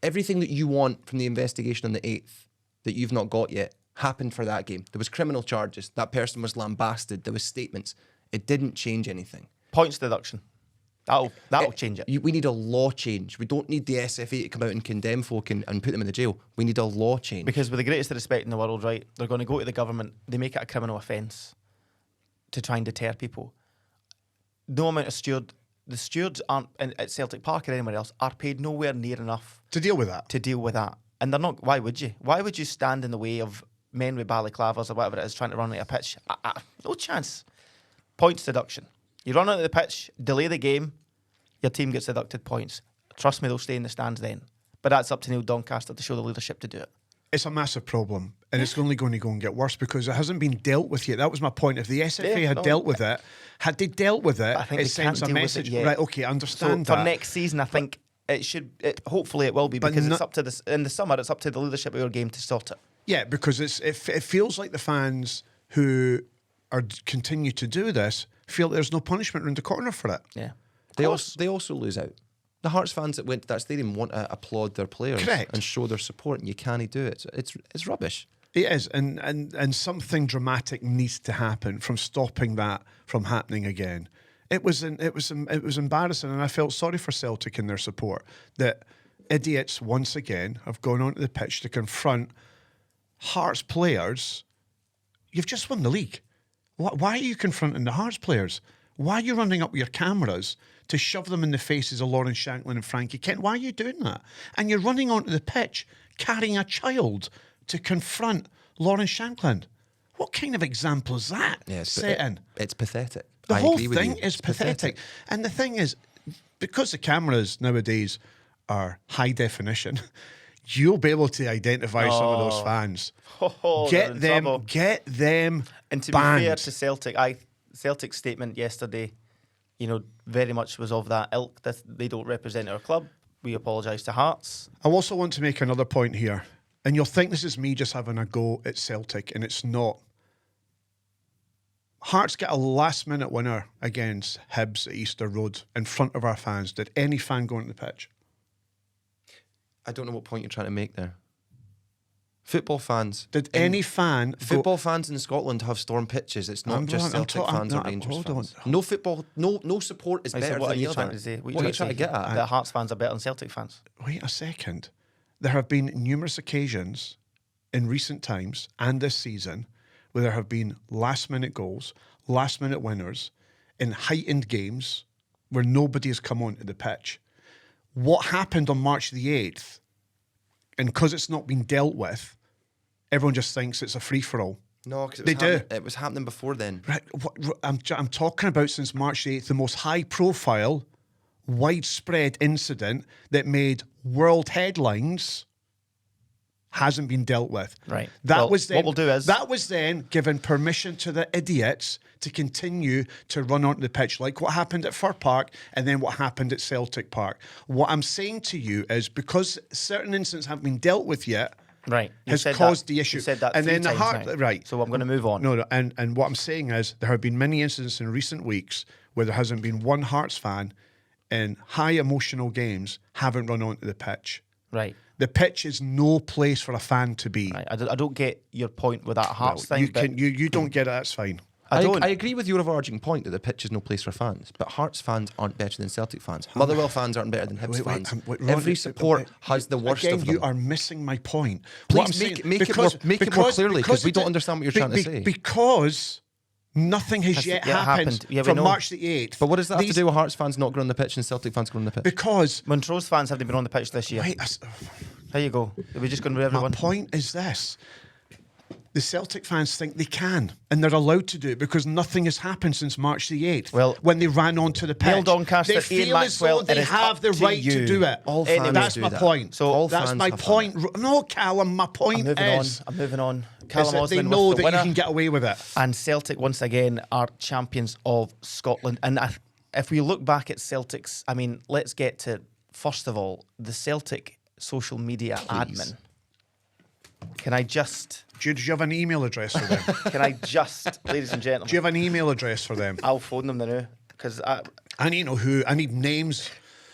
everything that you want from the investigation on the 8th that you've not got yet happened for that game. There was criminal charges. That person was lambasted. There was statements. It didn't change anything. Points deduction. That'll change it. We need a law change. We don't need the SFA to come out and condemn folk and put them in the jail. We need a law change. Because with the greatest respect in the world, right, they're going to go to the government, they make it a criminal offence to try and deter people. No amount of the stewards aren't at Celtic Park or anywhere else, are paid nowhere near enough to deal with that. And they're not. Why would you? Why would you stand in the way of men with balaclavas or whatever it is trying to run out a pitch? No chance. Points deduction. You run out of the pitch, delay the game, your team gets deducted points. Trust me, they'll stay in the stands then. But that's up to Neil Doncaster to show the leadership to do it. It's a massive problem, and it's only going to go and get worse because it hasn't been dealt with yet. That was my point. If the SFA had dealt with it, I think it sends a message. Right, okay, I understand that. For next season, I think it should. Hopefully, it will be because it's up to this in the summer. It's up to the leadership of your game to sort it. Yeah, because it feels like the fans who are continue to do this feel there's no punishment around the corner for it. Yeah, they also lose out. The Hearts fans that went to that stadium want to applaud their players and show their support, and you can't do it. It's rubbish. It is, and something dramatic needs to happen from stopping that from happening again. It was embarrassing, and I felt sorry for Celtic and their support that idiots once again have gone onto the pitch to confront Hearts players. You've just won the league. Why are you confronting the Hearts players? Why are you running up your cameras to shove them in the faces of Lawrence Shankland and Frankie Kent? Why are you doing that? And you're running onto the pitch carrying a child to confront Lawrence Shankland. What kind of example is that setting? It's pathetic. The whole thing is pathetic. And the thing is, because the cameras nowadays are high definition, you'll be able to identify some of those fans. Get them And to banned. be fair to Celtic, Celtic's statement yesterday, very much was of that ilk that they don't represent our club. We apologise to Hearts. I also want to make another point here, and you'll think this is me just having a go at Celtic, and it's not. Hearts get a last-minute winner against Hibs at Easter Road in front of our fans. Did any fan go on the pitch? I don't know what point you're trying to make there. Football fans. Did any fan Football fans in Scotland have storm pitches. It's not just Celtic fans or Rangers fans. No football, no support is better what than are you the other. trying to say? What are you trying to get at? That Hearts fans are better than Celtic fans. Wait a second. There have been numerous occasions in recent times and this season where there have been last-minute goals, last-minute winners in heightened games where nobody has come onto the pitch. What happened on March the 8th, and because it's not been dealt with, everyone just thinks it's a free-for-all. No, because it was happening before then. Right, I'm talking about since March the 8th, the most high-profile, widespread incident that made world headlines hasn't been dealt with. Right. What we'll do is... That was then given permission to the idiots to continue to run onto the pitch, like what happened at Fir Park and then what happened at Celtic Park. What I'm saying to you is because certain incidents haven't been dealt with yet, right, has caused the issue. You said that and three then the times heart, now. right. So I'm going to move on. No, and what I'm saying is there have been many incidents in recent weeks where there hasn't been one Hearts fan in high emotional games haven't run onto the pitch. Right. The pitch is no place for a fan to be. Right. I don't get your point with that Hearts thing. You don't get it, that's fine. I agree with your overarching point that the pitch is no place for fans, but Hearts fans aren't better than Celtic fans. Motherwell fans aren't better than Hibs fans. Every support has the worst again, of them. you are missing my point. Please make it more clearly, because we don't understand what you're trying to say. Because nothing has yet happened from March the 8th. But what does that have to do with Hearts fans not going on the pitch and Celtic fans going on the pitch? Because Montrose fans haven't been on the pitch this year. There you go. Are we just going to move everyone? My point is this. The Celtic fans think they can, and they're allowed to do it because nothing has happened since March the 8th. Well, when they ran onto the pitch, Neil Doncaster, they Ian feel as though Maxwell, they have the right to do it. All fans that's do my that. point. So all that's fans my have point. No, Callum, my point I'm moving on. Callum is that they Osman know with the that winner. you can get away with it. And Celtic, once again, are champions of Scotland. And if we look back at Celtic's, I mean, let's get to, first of all, the Celtic social media admin. Can I just... Do you have an email address for them? Can I just, ladies and gentlemen... Do you have an email address for them? I'll phone them now, because I need to know who. I need names.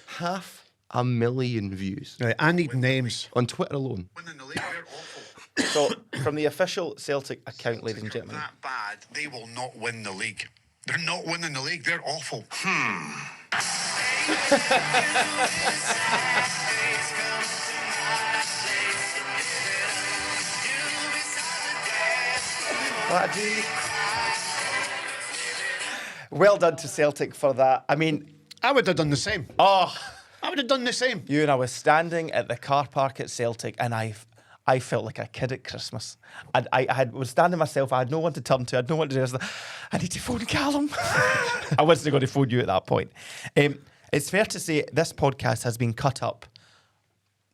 500,000 views. Right, I need names. On Twitter alone. Winning the league, they're awful. So, from the official Celtic account, ladies and gentlemen... That bad, they will not win the league. They're not winning the league. They're awful. Well done to Celtic for that. I mean... I would have done the same. Oh... I would have done the same. You and I was standing at the car park at Celtic, and I felt like a kid at Christmas. I was standing myself. I had no one to turn to. I had no one to do. I need to phone Callum. I wasn't going to phone you at that point. It's fair to say this podcast has been cut up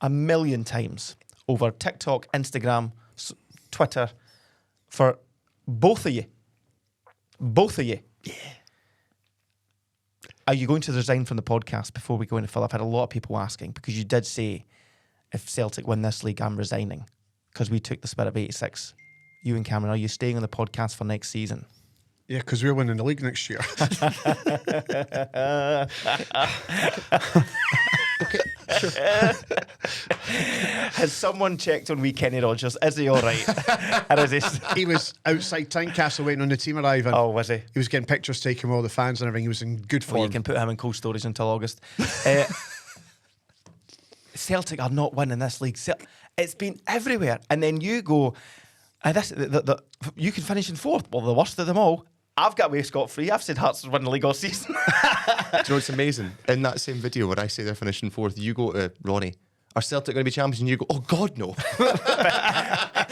1,000,000 times over TikTok, Instagram, Twitter, for both of you. Both of you. Yeah. Are you going to resign from the podcast before we go any further? I've had a lot of people asking, because you did say, if Celtic win this league, I'm resigning, because we took the spirit of 86. Ewen Cameron, are you staying on the podcast for next season? Yeah, because we're winning the league next year. Okay, sure. Has someone checked on wee Kenny Rogers? Is he all right? And is He was outside Tynecastle waiting on the team arriving. Oh, was he? He was getting pictures taken with all the fans and everything. He was in good form. Well, you can put him in cold storage until August. Celtic are not winning this league. It's been everywhere. And then you go, you can finish in fourth. Well, the worst of them all. I've got away scot-free. I've said Hearts would win the league all season. Do you know what's amazing? In that same video where I say they're finishing fourth, you go to Ronnie, are Celtic going to be champions? And you go, oh God, no.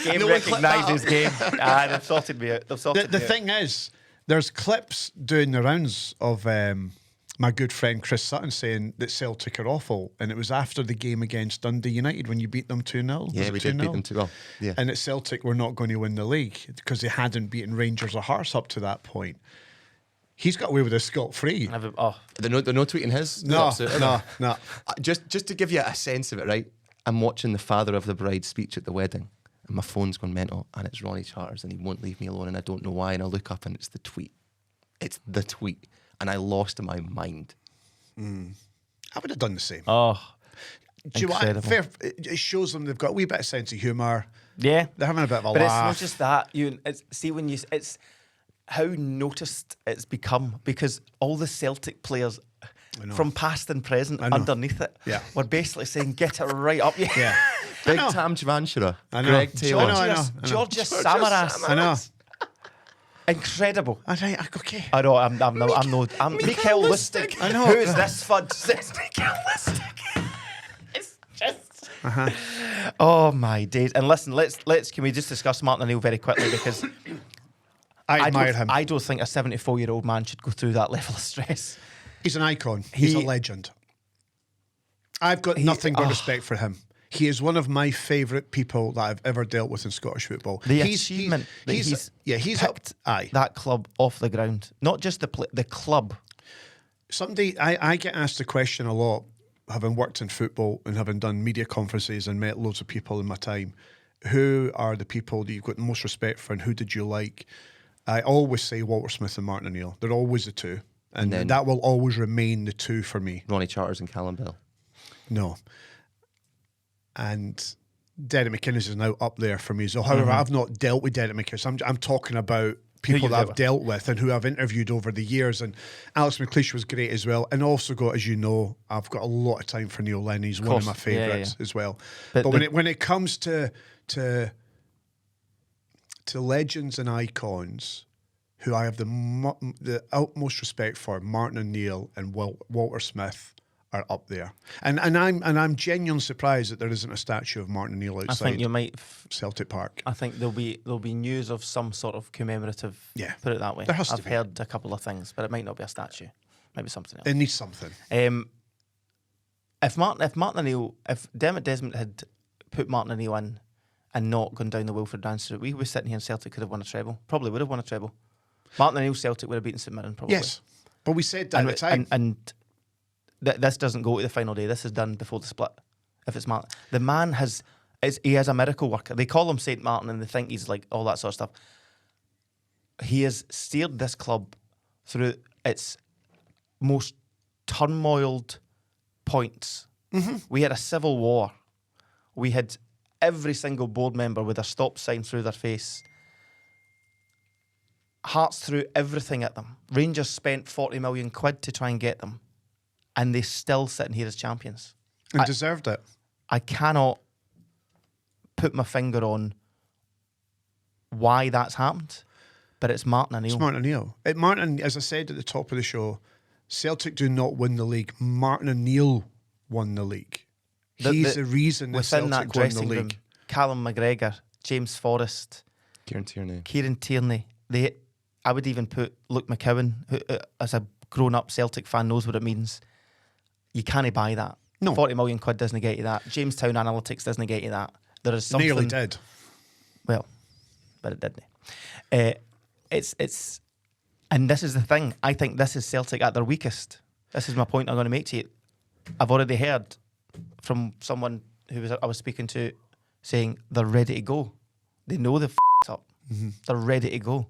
Game No one recognises game. They've sorted me out. The thing is, there's clips doing the rounds of my good friend Chris Sutton saying that Celtic are awful, and it was after the game against Dundee United when you beat them 2-0. Yeah, we did beat them 2-0. Yeah. And at Celtic were not going to win the league because they hadn't beaten Rangers or Hearts up to that point. He's got away with his scot-free. They're no tweeting his. No. Just to give you a sense of it, right? I'm watching the father of the bride's speech at the wedding, and my phone's gone mental, and it's Ronnie Charters, and he won't leave me alone, and I don't know why. And I look up, and it's the tweet. It's the tweet. And I lost my mind. I would have done the same. Oh, Do you know what? It shows them they've got a wee bit of sense of humour. Yeah. They're having a bit of a But laugh. it's not just that. It's how noticed it's become, because all the Celtic players from past and present underneath it were basically saying, get it right up. Yeah. Big Tam Javanshira, I know. Greg Taylor. I know. Georgios Samaras. I know. Incredible. Okay. I know. I'm Mikael Lustig. I know. Who is this fud? It's Mikael Lustig. It's just. Oh my days! And listen, let's can we just discuss Martin O'Neill very quickly, because I admire him. I don't think a 74-year-old man should go through that level of stress. He's an icon. He's a legend. I've got nothing but respect for him. He is one of my favourite people that I've ever dealt with in Scottish football. The achievement that he's picked that club off the ground, not just the club. Someday, I get asked the question a lot, having worked in football and having done media conferences and met loads of people in my time. Who are the people that you've got the most respect for, and who did you like? I always say Walter Smith and Martin O'Neill. They're always the two. And that will always remain the two for me. Ronnie Charters and Callum Bell. No. And Derek McInnes is now up there for me. So, however, I've not dealt with Derek McInnes. I'm talking about people that I've dealt with and who I've interviewed over the years. And Alex McLeish was great as well. And also got, as you know, I've got a lot of time for Neil Lennon. He's one of my favourites as well. But when it comes to legends and icons who I have the utmost respect for, Martin O'Neill and Walter Smith are up there, and I'm genuinely surprised that there isn't a statue of Martin O'Neill outside. I think you might Celtic Park. I think there'll be news of some sort of commemorative. Yeah, put it that way. There has to I've be. heard a couple of things, but it might not be a statue. Maybe something else. It needs something. If Dermot Desmond had put Martin O'Neill in and not gone down the Wilfred Dance route, we were sitting here and Celtic could have won a treble. Probably would have won a treble. Martin O'Neill Celtic would have beaten St Mirren, probably. Yes, but we said that at the time. And this doesn't go to the final day. This is done before the split. If it's Martin, the man he has a miracle worker. They call him Saint Martin, and they think he's like all that sort of stuff. He has steered this club through its most turmoiled points. Mm-hmm. We had a civil war. We had every single board member with a stop sign through their face. Hearts threw everything at them. Rangers spent 40 million quid to try and get them. And they still sitting here as champions. And deserved it. I cannot put my finger on why that's happened, but it's Martin O'Neill. It's Martin O'Neill. Martin, as I said at the top of the show, Celtic do not win the league. Martin O'Neill won the league. He's the reason that within Celtic that won the dressing league. room, Callum McGregor, James Forrest, Kieran Tierney. I would even put Luke McCowan, who, as a grown-up Celtic fan, knows what it means. You can't buy that. No. 40 million quid doesn't get you that. Jamestown Analytics doesn't get you that. There is something... Nearly did. Well, but it didn't. It's... And this is the thing. I think this is Celtic at their weakest. This is my point I'm going to make to you. I've already heard from someone I was speaking to saying they're ready to go. They know they've f***ed up. Mm-hmm. They're ready to go.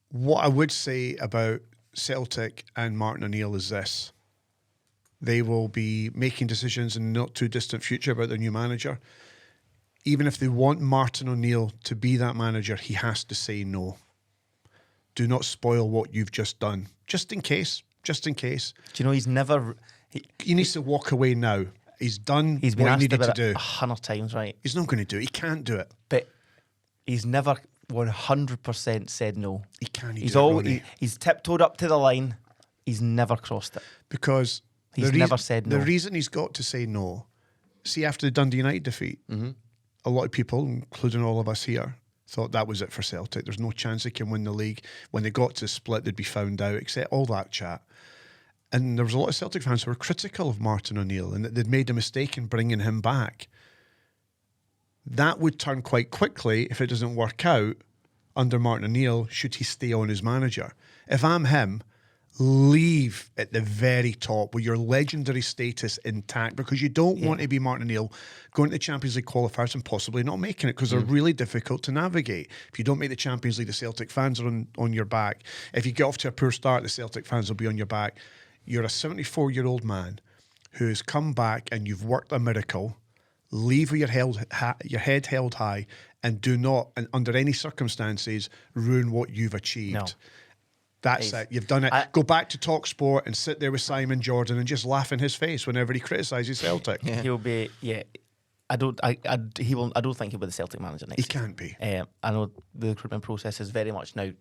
What I would say about Celtic and Martin O'Neill is this. They will be making decisions in the not too distant future about their new manager. Even if they want Martin O'Neill to be that manager, he has to say no. Do not spoil what you've just done. Just in case. Do you know he's never... He needs to walk away now. He's done He's been what asked he needed about to do. it 100 times, right? He's not going to do it. He can't do it. But he's never 100% said no. He can't. He's tiptoed up to the line. He's never crossed it. Because he's never said no. The reason he's got to say no, see, after the Dundee United defeat, a lot of people, including all of us here, thought that was it for Celtic. There's no chance they can win the league. When they got to the split, they'd be found out, except all that chat. And there was a lot of Celtic fans who were critical of Martin O'Neill and that they'd made a mistake in bringing him back. That would turn quite quickly if it doesn't work out under Martin O'Neill, should he stay on as manager. If I'm him, leave at the very top with your legendary status intact, because you don't want to be Martin O'Neill going to the Champions League qualifiers and possibly not making it, because they're really difficult to navigate. If you don't make the Champions League, the Celtic fans are on your back. If you get off to a poor start, the Celtic fans will be on your back. You're a 74-year-old man who has come back and you've worked a miracle. leave with your head held high, and do not, and under any circumstances, ruin what you've achieved. No. That's it. You've done it. Go back to Talk Sport and sit there with Simon Jordan and just laugh in his face whenever he criticises Celtic. He'll be, I don't think he'll be the Celtic manager next He can't be. I know the recruitment process is very much now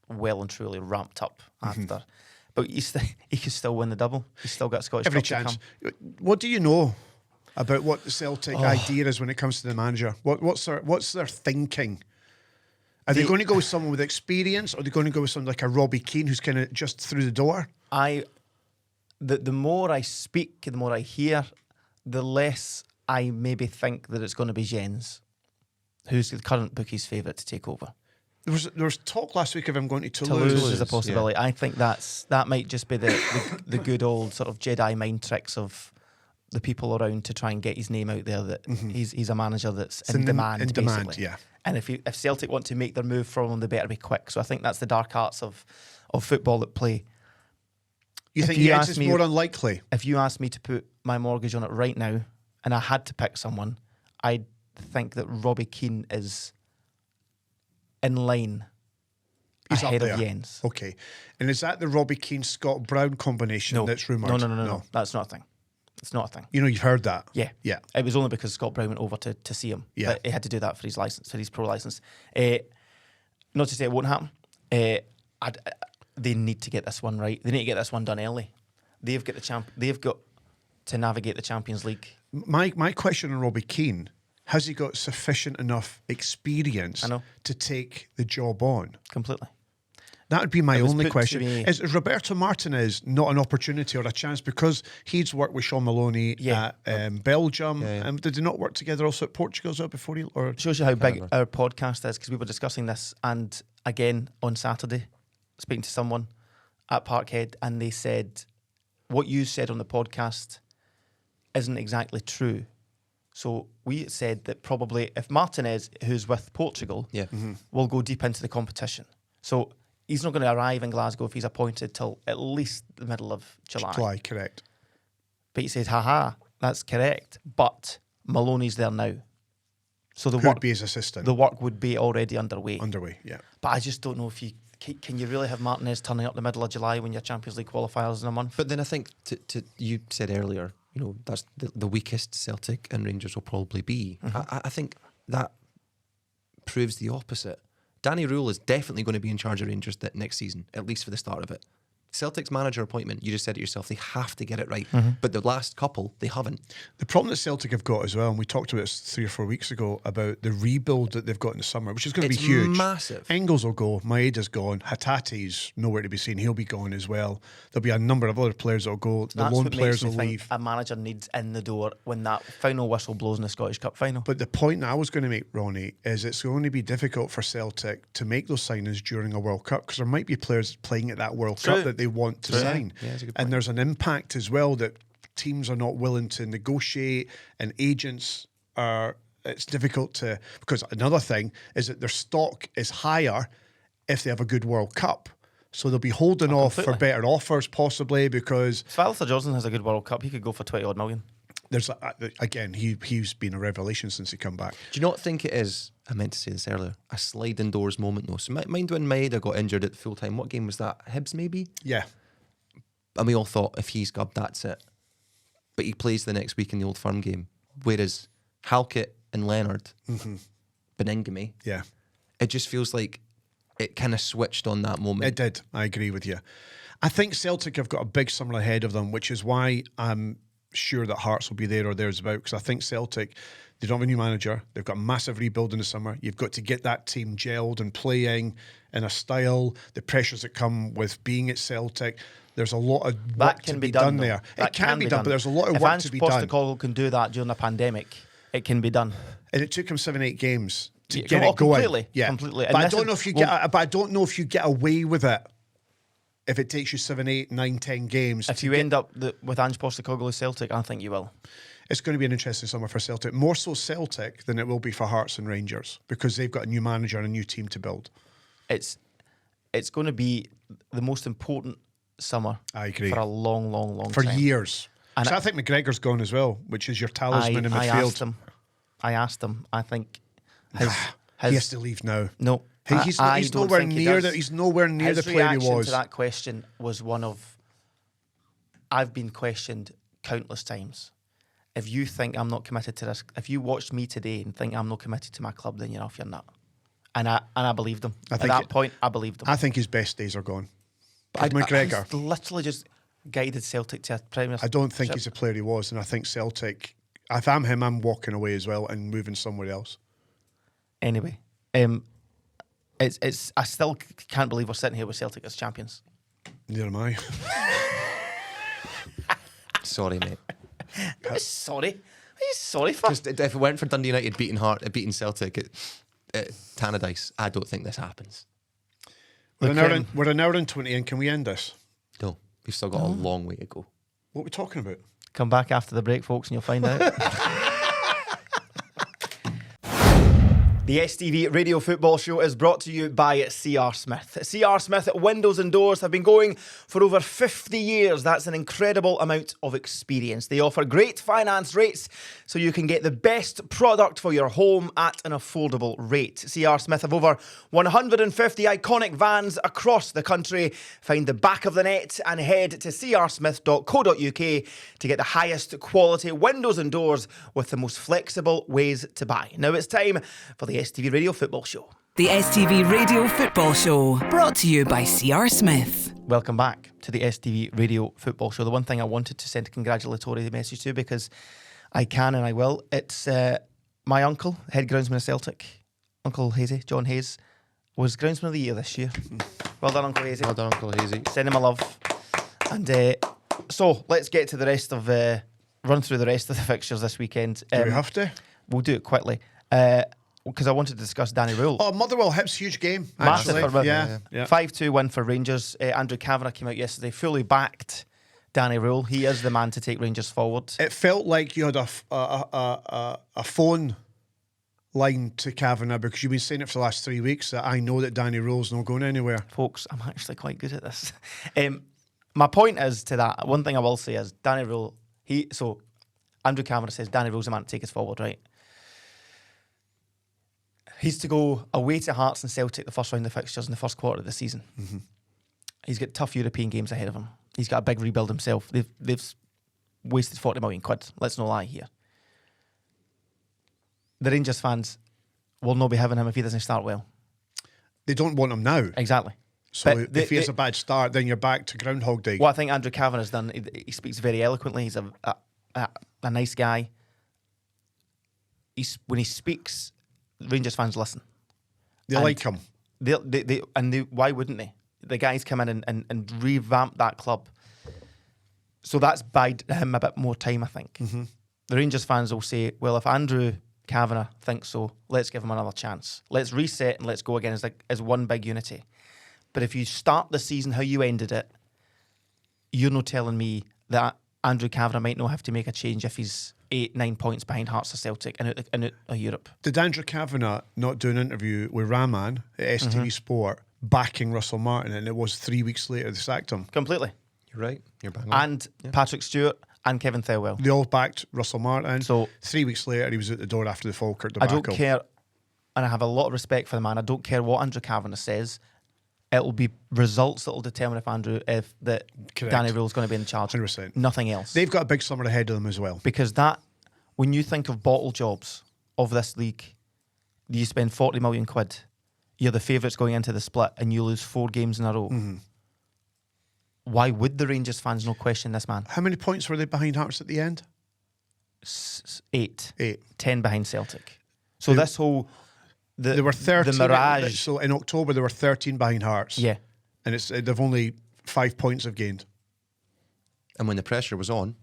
well and truly ramped up after, but he could still win the double. He's still got Scottish Every Cup to chance. come. What do you know about what the Celtic idea is when it comes to the manager? What's their thinking? Are they going to go with someone with experience, or are they going to go with someone like a Robbie Keane who's kind of just through the door? The more I speak, the more I hear, the less I maybe think that it's going to be Jens, who's the current bookie's favourite to take over. There was talk last week of him going to Toulouse Toulouse. is a possibility. I think that might just be the good old sort of Jedi mind tricks of the people around to try and get his name out there that he's a manager that's in demand. In demand, basically. yeah. And if Celtic want to make their move from him, they better be quick. So I think that's the dark arts of football at play. You think you Jens ask is me- more unlikely? If you asked me to put my mortgage on it right now, and I had to pick someone, I think that Robbie Keane is in line He's ahead up of there. Jens. Okay. And is that the Robbie Keane Scott Brown combination that's rumoured? No. That's not a thing. It's not a thing. You know, you've heard that. Yeah. Yeah. It was only because Scott Brown went over to see him. Yeah. But he had to do that for his license, for his pro license. Not to say it won't happen. They need to get this one right. They need to get this one done early. They've got to navigate the Champions League. My question on Robbie Keane, has he got sufficient enough experience to take the job on? Completely. That would be my It was only put to question. me- Is Roberto Martinez not an opportunity or a chance because he's worked with Sean Maloney at Belgium? Did they not work together also at Portugal as well before he? Or Shows you how big our podcast is, because we were discussing this, and again on Saturday, speaking to someone at Parkhead, and they said what you said on the podcast isn't exactly true. So we said that probably if Martinez, who's with Portugal, will go deep into the competition. So he's not going to arrive in Glasgow if he's appointed till at least the middle of July. Correct. But he says, that's correct. But Maloney's there now. So the Could work be his assistant. the work would be already underway. Yeah. But I just don't know if you can you really have Martinez turning up the middle of July when your Champions League qualifiers in a month? But then I think to you said earlier, you know, that's the weakest Celtic and Rangers will probably be. I think that proves the opposite. Danny Rule is definitely going to be in charge of Rangers next season, at least for the start of it. Celtic's manager appointment, you just said it yourself, they have to get it right. But the last couple, they haven't. The problem that Celtic have got as well, and we talked about this 3 or 4 weeks ago, about the rebuild that they've got in the summer, which is going to be huge. Massive. Engels will go, Maeda's gone, Hatate's nowhere to be seen, he'll be gone as well. There'll be a number of other players that'll go, the That's lone what players makes will me think leave. a manager needs in the door when that final whistle blows in the Scottish Cup final. But the point that I was going to make, Ronnie, is it's going to be difficult for Celtic to make those signings during a World Cup because there might be players playing at that World Cup that they want to sign. Yeah, that's a good point. And there's an impact as well that teams are not willing to negotiate, and agents are. It's difficult to, because another thing is that their stock is higher if they have a good World Cup. So they'll be holding off for completely. better offers possibly because If Alistair Johnson has a good World Cup, he could go for 20 odd million. there's again he's been a revelation since he come back. Do you not think it is, I meant to say this earlier, a sliding doors moment though? So mind when Maeda got injured at the full time, what game was that? Hibs maybe? Yeah. And we all thought if he's gubbed, that's it. But he plays the next week in the Old Firm game. Whereas Halkett and Leonard, Beningame, Yeah. it just feels like it kind of switched on that moment. It did. I agree with you. I think Celtic have got a big summer ahead of them, which is why I'm sure that Hearts will be there or thereabouts. Because I think Celtic, they don't have a new manager. They've got a massive rebuild in the summer. You've got to get that team gelled and playing in a style. The pressures that come with being at Celtic. There's a lot of work That can to be done done there. though. It can be done, but there's a lot of if work Ange to be done. Postecoglou can do that during a pandemic, it can be done. And it took him 7-8 games to Yeah, get oh, it going. completely, completely. And But I this don't is- know if you well- get. But I don't know if you get away with it if it takes you 7, 8, 9, 10 games. If to you get- end up with Ange Postecoglou Celtic, I think you will. It's going to be an interesting summer for Celtic. More so Celtic than it will be for Hearts and Rangers because they've got a new manager and a new team to build. It's going to be the most important summer. I agree. For a long For time. years. And So I think McGregor's gone as well, which is your talisman in I midfield. asked him I asked him. I think He has to leave now. No. He's don't nowhere think he near does. that. He's nowhere near His the player he reaction was. to that question was one of, I've been questioned countless times. If you think I'm not committed to this, if you watched me today and think I'm not committed to my club, then you're off your nut. And I believed him. At that point, I believed him. I think his best days are gone. McGregor. He's literally just guided Celtic to a Premiership. I don't think he's the player he was, and I think Celtic. If I'm him, I'm walking away as well and moving somewhere else. Anyway, it's. I still can't believe we're sitting here with Celtic as champions. Neither am I. Sorry, mate. I'm sorry. Are you sorry for? Just if it weren't for Dundee United beating Celtic at Tannadice, I don't think this happens. We're an hour and 20 in. Can we end this? No, we've still got a long way to go. What are we talking about? Come back after the break, folks, and you'll find out. The STV Radio Football Show is brought to you by C.R. Smith. C.R. Smith Windows and Doors have been going for over 50 years. That's an incredible amount of experience. They offer great finance rates so you can get the best product for your home at an affordable rate. C.R. Smith have over 150 iconic vans across the country. Find the back of the net and head to crsmith.co.uk to get the highest quality windows and doors with the most flexible ways to buy. Now it's time for the STV Radio Football Show. The STV Radio Football Show, brought to you by C.R. Smith. Welcome back to the STV Radio Football Show. The one thing I wanted to send a congratulatory message to, because I can and I will, it's my uncle, head groundsman of Celtic, Uncle Hazy, John Hayes, was groundsman of the year this year. Well done, Uncle Hazy. Well done, Uncle Hazy. Send him a love. And so let's get to the rest of run through the rest of the fixtures this weekend. Do we have to? We'll do it quickly. Because I wanted to discuss Danny Rule. Oh, Motherwell Hibs, huge game. Massive Actually. for Rugby. Yeah. 5-2 win for Rangers. Andrew Kavanagh came out yesterday, fully backed Danny Rule. He is the man to take Rangers forward. It felt like you had a phone line to Kavanagh, because you've been saying it for the last 3 weeks that I know that Danny Rule's not going anywhere. Folks, I'm actually quite good at this. My point is to that, one thing I will say is Danny Rule, Andrew Kavanagh says Danny Rule's the man to take us forward, right? He's to go away to Hearts and Celtic the first round of fixtures in the first quarter of the season. Mm-hmm. He's got tough European games ahead of him. He's got a big rebuild himself. They've wasted 40 million quid. Let's not lie here. The Rangers fans will not be having him if he doesn't start well. They don't want him now. Exactly. So if he has a bad start, then you're back to Groundhog Day. What I think Andrew Kavanagh's done, he speaks very eloquently. He's a nice guy. When he speaks, Rangers fans listen. They like him. Why wouldn't they? The guys come in and revamp that club. So that's buyed him a bit more time, I think. Mm-hmm. The Rangers fans will say, well, if Andrew Kavanagh thinks so, let's give him another chance. Let's reset and let's go again as one big unity. But if you start the season how you ended it, you're not telling me that Andrew Kavanagh might not have to make a change if he's 8-9 points behind Hearts or Celtic and out of Europe. Did Andrew Kavanagh not do an interview with Rahman at STV Sport backing Russell Martin, and it was 3 weeks later they sacked him? Completely. You're right. You're bang on. And Patrick Stewart and Kevin Thelwell. They all backed Russell Martin. So 3 weeks later he was out the door after the Falkirk debacle. I don't care, and I have a lot of respect for the man. I don't care what Andrew Kavanagh says. It'll be results that will determine if Danny Rule's going to be in charge. 100%. Nothing else. They've got a big summer ahead of them as well. Because when you think of bottle jobs of this league, you spend 40 million quid, you're the favourites going into the split, and you lose 4 games in a row. Mm-hmm. Why would the Rangers fans not question this man? How many points were they behind Hearts at the end? 8. 8. 10 behind Celtic. So this whole... They were 13. The mirage. So in October, they were 13 behind Hearts. Yeah. And they've only 5 points have gained. And when the pressure was on,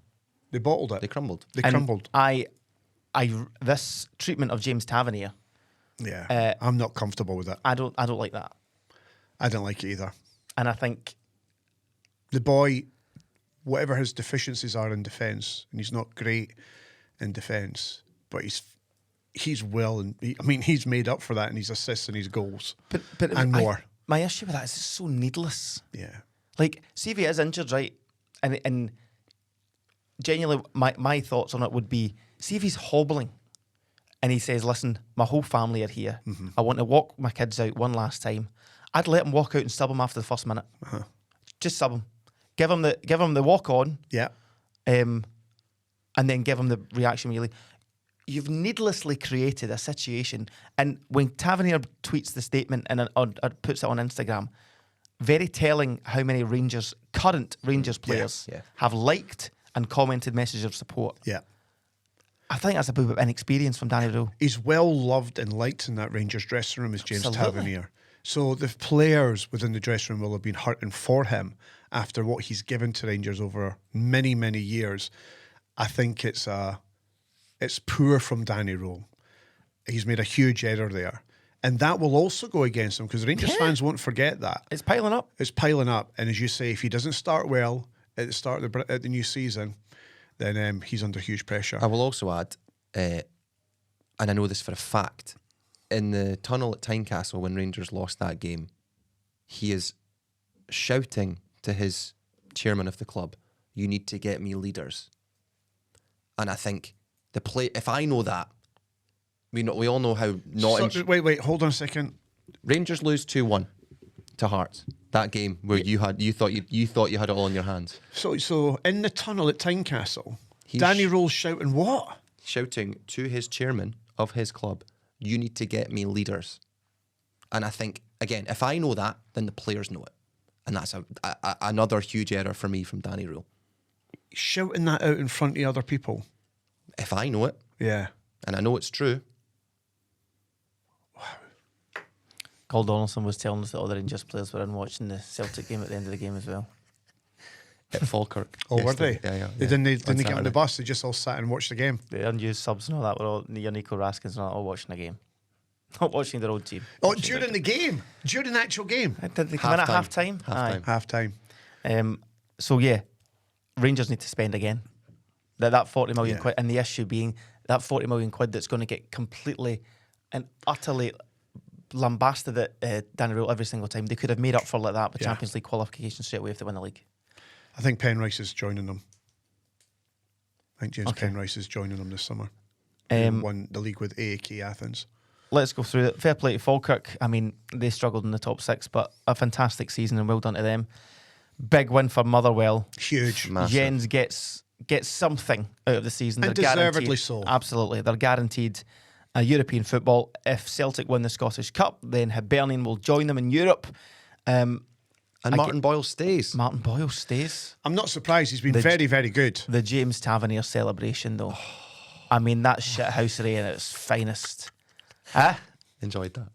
they bottled it. They crumbled. They crumbled. This treatment of James Tavernier. Yeah. I'm not comfortable with it. I don't like that. I don't like it either. And I think the boy, whatever his deficiencies are in defence, and he's not great in defence, but he's well, and he's made up for that in his assists and his goals, but and more. My issue with that is it's so needless. Yeah. Like, see if he is injured, right? And genuinely, my thoughts on it would be, see if he's hobbling and he says, listen, my whole family are here. I want to walk my kids out one last time. I'd let him walk out and sub him after the first minute. Just sub him. Give him the walk on. Yeah. And then give him the reaction immediately. You've needlessly created a situation. And when Tavernier tweets the statement and or puts it on Instagram, very telling how many current Rangers players have liked and commented messages of support. Yeah. I think that's a bit of inexperience from Danny Rule. He's well loved and liked in that Rangers dressing room as James Tavernier. So the players within the dressing room will have been hurting for him after what he's given to Rangers over many, many years. I think it's poor from Danny Rule. He's made a huge error there. And that will also go against him because Rangers fans won't forget that. It's piling up. It's piling up. And as you say, if he doesn't start well at the start of the new season, then he's under huge pressure. I will also add, and I know this for a fact, in the tunnel at Tynecastle when Rangers lost that game, he is shouting to his chairman of the club, "You need to get me leaders." And I think if I know that, we all know how not. Wait, hold on a second. Rangers lose 2-1 to Hearts. That game where you thought you had it all in your hands. So in the tunnel at Tynecastle, Danny Role's shouting what? Shouting to his chairman of his club, "You need to get me leaders." And I think, again, if I know that, then the players know it. And that's another huge error for me from Danny Rule. Shouting that out in front of other people. If I know it, Yeah. and I know it's true. Carl Donaldson was telling us that all the Rangers players were in watching the Celtic game at the end of the game as well. At Falkirk. Oh, were they? Yeah. They didn't get on the bus. They just all sat and watched the game. The unused subs and all that were all Nico Raskins and all watching the game. Not watching their own team. Oh, during the game? During the actual game? Did they come in at half-time? Half-time. Half-time. So, yeah, Rangers need to spend again. That 40 million quid, and the issue being that 40 million quid that's going to get completely and utterly lambasted at Danny Rule every single time. They could have made up for like that with Champions League qualification straight away if they win the league. I think Penrice is joining them. I think James Penrice is joining them this summer. Won the league with AEK Athens. Let's go through it. Fair play to Falkirk. I mean, they struggled in the top six, but a fantastic season and well done to them. Big win for Motherwell. Huge. Massive. Jens gets something out of the season. And They're deservedly guaranteed, so. Absolutely. They're guaranteed European football. If Celtic win the Scottish Cup, then Hibernian will join them in Europe. And Martin Boyle stays. Martin Boyle stays. I'm not surprised. He's been very, very good. The James Tavernier celebration, though. I mean, that shithousery in its finest. Enjoyed that.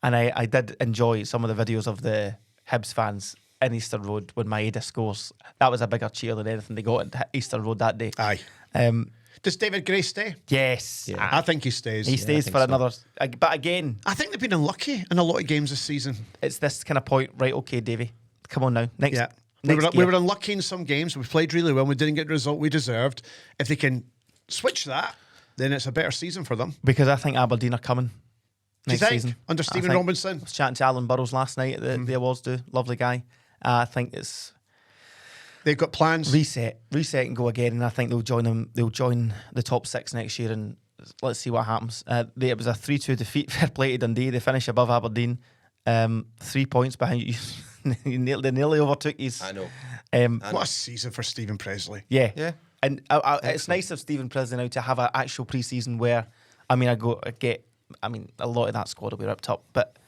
And I did enjoy some of the videos of the Hibs fans in Easter Road when Maeda scores. That was a bigger cheer than anything they got at Easter Road that day. Aye. Does David Gray stay? Yes. Yeah. I think he stays. He stays for another... But again... I think they've been unlucky in a lot of games this season. It's this kind of point, right, okay, Davey, come on now. Next we game. were unlucky in some games. We played really well. We didn't get the result we deserved. If they can switch that, then it's a better season for them. Because I think Aberdeen are coming next Do you think? season. Under Stephen Robinson? I was chatting to Alan Burrows last night at the awards do. Lovely guy. I think it's... They've got plans. Reset and go again, and I think they'll join them. They'll join the top six next year, and let's see what happens. It was a 3-2 defeat. Fair play to Dundee. They finish above Aberdeen, 3 points behind you. They nearly overtook you. I know. What a season for Stephen Presley. Yeah. And it's nice of Stephen Presley now to have an actual pre-season where, a lot of that squad will be ripped up, but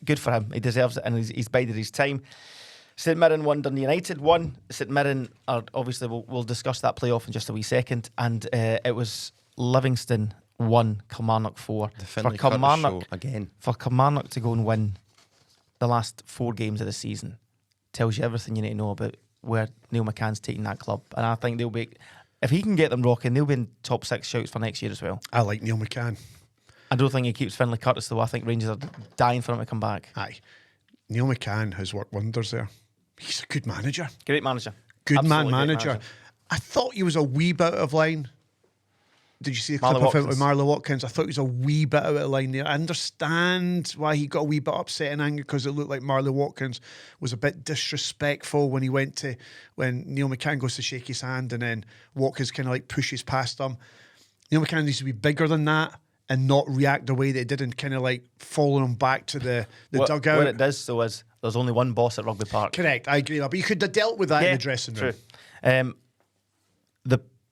good for him. He deserves it, and he's bided his time. St Mirren won, Dundee United won. St Mirren are obviously we'll discuss that playoff in just a wee second, and it was Livingston 1, Kilmarnock 4. The Finlay Curtis show again. For Kilmarnock to go and win the last 4 games of the season tells you everything you need to know about where Neil McCann's taking that club, and I think they'll be, if he can get them rocking, they'll be in top 6 shouts for next year as well. I like Neil McCann. I don't think he keeps Finlay Curtis though. I think Rangers are dying for him to come back. Aye. Neil McCann has worked wonders there. He's a good manager. Great manager. Good Absolutely man great manager. I thought he was a wee bit out of line. Did you see a clip Marlon of him with Watkins. Marlo Watkins? I thought he was a wee bit out of line there. I understand why he got a wee bit upset and angry because it looked like Marlo Watkins was a bit disrespectful when Neil McCann goes to shake his hand and then Watkins kind of like pushes past him. Neil McCann needs to be bigger than that. and not react the way they did and kind of like following them back to the dugout. What it does, though, is there's only one boss at Rugby Park. Correct, I agree. But you could have dealt with that in the dressing room. True.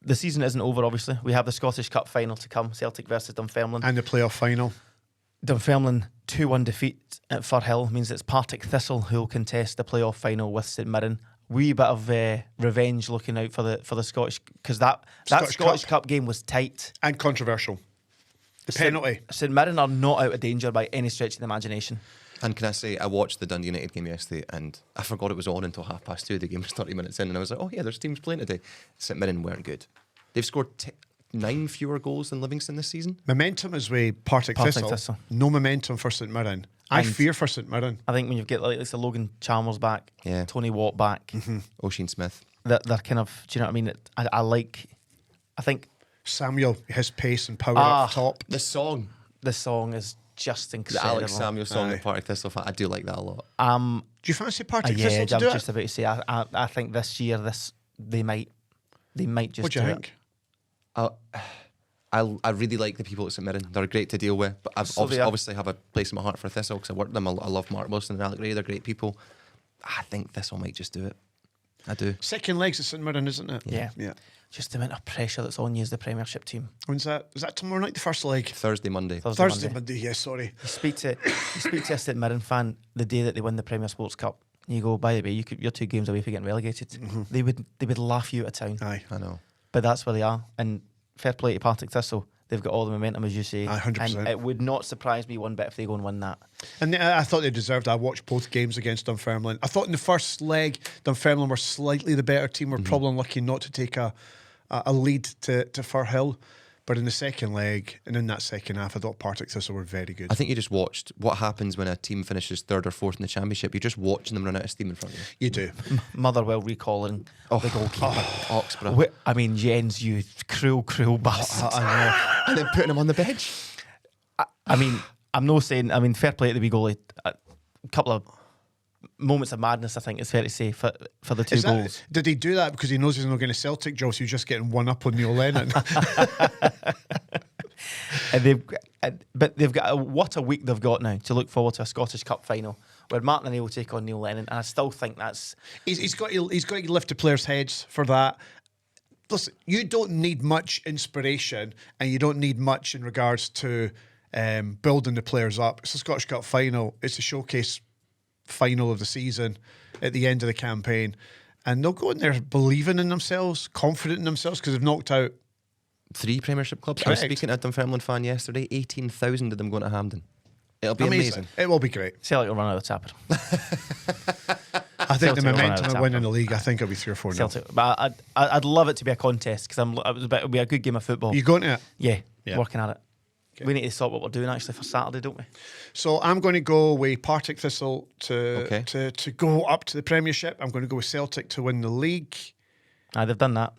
The season isn't over, obviously. We have the Scottish Cup final to come, Celtic versus Dunfermline. And the playoff final. Dunfermline 2-1 defeat at Firhill means it's Partick Thistle who will contest the playoff final with St Mirren. Wee bit of revenge looking out for the Scottish, because that Scottish Cup game was tight And controversial. The penalty. St Mirren are not out of danger by any stretch of the imagination. And can I say, I watched the Dundee United game yesterday and I forgot it was on until 2:30. The game was 30 minutes in and I was like, oh yeah, there's teams playing today. St Mirren weren't good. They've scored 9 fewer goals than Livingston this season. Momentum is with Partick Thistle. No momentum for St Mirren. I fear for St Mirren. I think when you've got like Logan Chalmers back, Tony Watt back, Oisin Smith. They're kind of, do you know what I mean? I think Samuel, his pace and power up top. The song is just incredible. The Alex Samuel song, the Partick Thistle fan, I do like that a lot. Do you fancy Partick Thistle to I'm do it? just about to say, I think this year, they might just What do you think? I really like the people at St Mirren. They're great to deal with, but I obviously have a place in my heart for Thistle because I work with them. I love Mark Wilson and Alec Ray. They're great people. I think Thistle might just do it. I do. Second legs at St Mirren, isn't it? Yeah. Yeah. Just the amount of pressure that's on you as the Premiership team. When's that? Is that tomorrow night, the first leg? Thursday, Monday. Thursday, Monday, yeah, sorry. You speak to a St Mirren fan the day that they win the Premier Sports Cup. You go, by the way, you're 2 games away from getting relegated. They would laugh you out of town. Aye. I know. But that's where they are. And fair play to Partick Thistle. They've got all the momentum, as you say. 100%. And it would not surprise me one bit if they go and win that. And I thought they deserved it. I watched both games against Dunfermline. I thought in the first leg, Dunfermline were slightly the better team. Were probably lucky not to take a lead to Firhill. But in the second leg and in that second half, I thought Partick Thistle were very good. I think you just watched what happens when a team finishes 3rd or 4th in the Championship. You're just watching them run out of steam in front of you. You do. Motherwell recalling the goalkeeper. Oxborough. I mean, Jens, you cruel bastard. I know. And then putting him on the bench. I mean, I'm not saying, fair play to the wee goalie. A couple of moments of madness, I think it's fair to say, for the 2 goals. Did he do that because he knows he's not getting a Celtic job, so he's just getting one up on Neil Lennon? But they've got what a week they've got now to look forward to a Scottish Cup final where Martin O'Neill will take on Neil Lennon, and I still think that's he's got to lift the players' heads for that. Listen, you don't need much inspiration, and you don't need much in regards to building the players up. It's a Scottish Cup final. It's a showcase final of the season at the end of the campaign, and they'll go in there believing in themselves, confident in themselves, because they've knocked out 3 Premiership clubs. Correct. I was speaking to a Dunfermline fan yesterday. 18,000 of them going to Hampden. It'll be amazing. It will be great. Celtic will run out of the tapper. I think Celtic the will run out momentum of of winning the Tapper. league, I think it'll be 3 or 4 Celtic, but I'd love it to be a contest because it'll be a good game of football. You going to it? Yeah, working at it. Okay. We need to sort what we're doing actually for Saturday, don't we? So I'm going to go with Partick Thistle to go up to the Premiership. I'm going to go with Celtic to win the league. Aye, they've done that.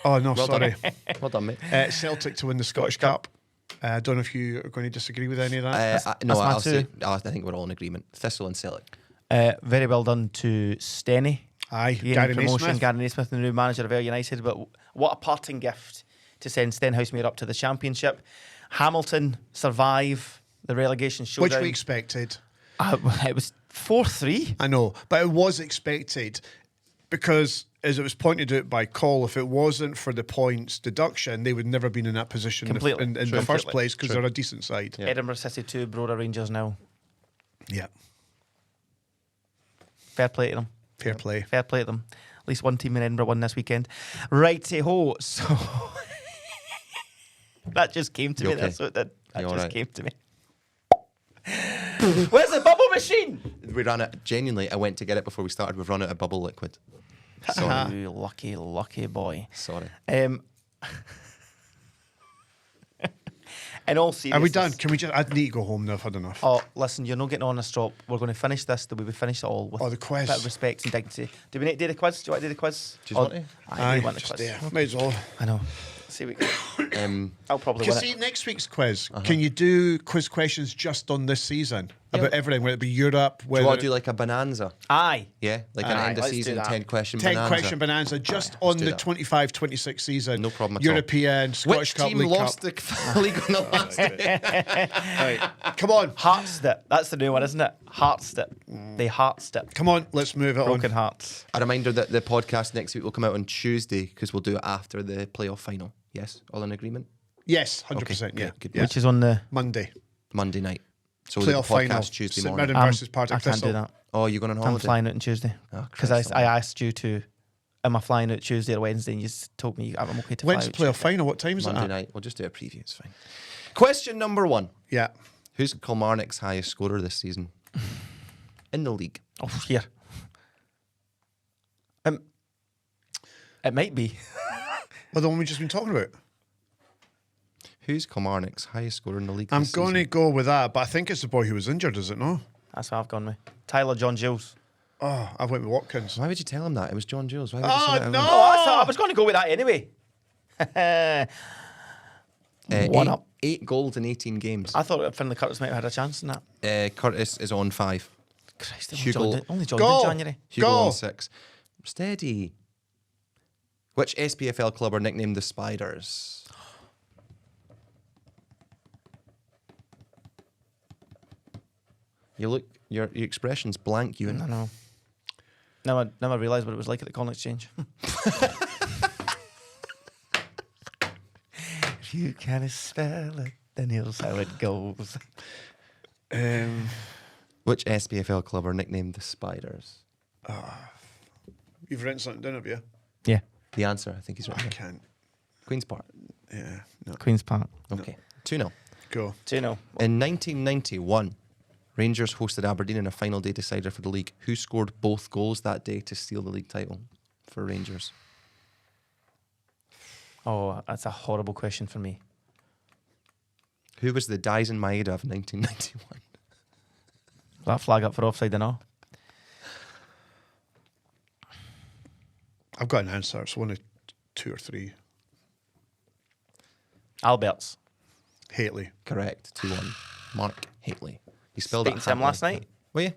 Oh no, Well sorry. Well done, mate. Celtic to win the Scottish Cup. I don't know if you are going to disagree with any of that. No, that's my two. I think we're all in agreement. Thistle and Celtic. Very well done to Stenny. Aye, Gary Naismith. Gary Naismith, the new manager of Ayr United. But what a parting gift to send Stenhousemuir up to the Championship. Hamilton survive the relegation showdown. Which we expected. It was 4-3. I know, but it was expected because, as it was pointed out by Cole, if it wasn't for the points deduction, they would never have been in that position Completely. in the True. first place because True. they're a decent side. Yeah. Edinburgh City 2, Broda Rangers 0. Yeah, Fair play to them. fair play. Fair play to them. At least one team in Edinburgh won this weekend. Righty-ho. So that just came to You me. okay? That's what that You just alright? came to me. Where's the bubble machine? We ran it. Genuinely, I went to get it before we started. We've run out of bubble liquid. Sorry. You lucky boy. Sorry. In all seriousness. Are we done? Can we just? I need to go home now. I've had enough. Oh, listen, you're not getting on a strop. We're going to finish this the way we finish it all with Oh, the quiz. a bit of respect and dignity. Do we need to do the quiz? Do you want to do the quiz? Do you want to? I do want the just quiz. there. Might as well. I know. See, I'll probably Can win see it. next week's quiz. Can you do quiz questions just on this season? about everything, whether it be Europe, Do whether you want to do like a bonanza? Aye. Yeah, like Aye, an end of let's do season that. 10-question 10 bonanza. question bonanza just on do the that. 25-26 season. No problem at all. European, Scottish Which Cup, team League lost Cup. the league on the last day? Come on. Hearts it. That's the new one, isn't it? Hearts it. They hearts it. Come on, let's move it Broken on. hearts. A reminder that the podcast next week will come out on Tuesday because we'll do it after the playoff final. Yes, all in agreement? Yes, 100%. Okay, yeah. good. yeah. Which is on the Monday. Monday night. So we'll do the Playoff final. podcast Tuesday St morning. Mirren versus I Partick can't Thistle. do that. Oh, you're going on I'm holiday? flying out on Tuesday. Oh, Because Christ I alive. asked you to, am I flying out Tuesday or Wednesday? And you just told me I'm okay to fly When's the out playoff Tuesday. final? What time is it Monday at? night. We'll just do a preview. It's fine. Question number 1. Yeah. Who's Kilmarnock's highest scorer this season in the league? Oh, here. It might be. Well, the one we've just been talking about. Who's Kilmarnock's highest scorer in the league I'm this going to season? go with that, but I think it's the boy who was injured, is it no? That's what I've gone with. Tyler John Giles. Oh, I went with Watkins. Why would you tell him that? It was John Jules. Why would you say that? Oh, no! Oh, I was going to go with that anyway. One up. 8 goals in 18 games. I thought Finlay Curtis might have had a chance in that. Curtis is on 5. Christ, Hugo- only John Go! did January. Hugo Go! on 6. Steady. Which SPFL club are nicknamed the Spiders? You look, your expression's blank, Ewan. I know. Now I realise what it was like at the Corn Exchange. If you can't spell it, then here's how it goes. Which SPFL club are nicknamed the Spiders? You've written something down, have you? Yeah, The answer, I think he's right I there. can't. Queen's Park. Yeah, no. Queen's Park. Okay. 2-0. Go. Do you know? In 1991, Rangers hosted Aberdeen in a final day decider for the league. Who scored both goals that day to steal the league title for Rangers? Oh, that's a horrible question for me. Who was the Daisen Maeda of 1991? That flag up for offside and all. I've got an answer. It's one of 2 or 3. Alberts. Haley. Correct. 2-1. Mark Hateley. He spelled Speaking it to him last Hatley. night. Were you?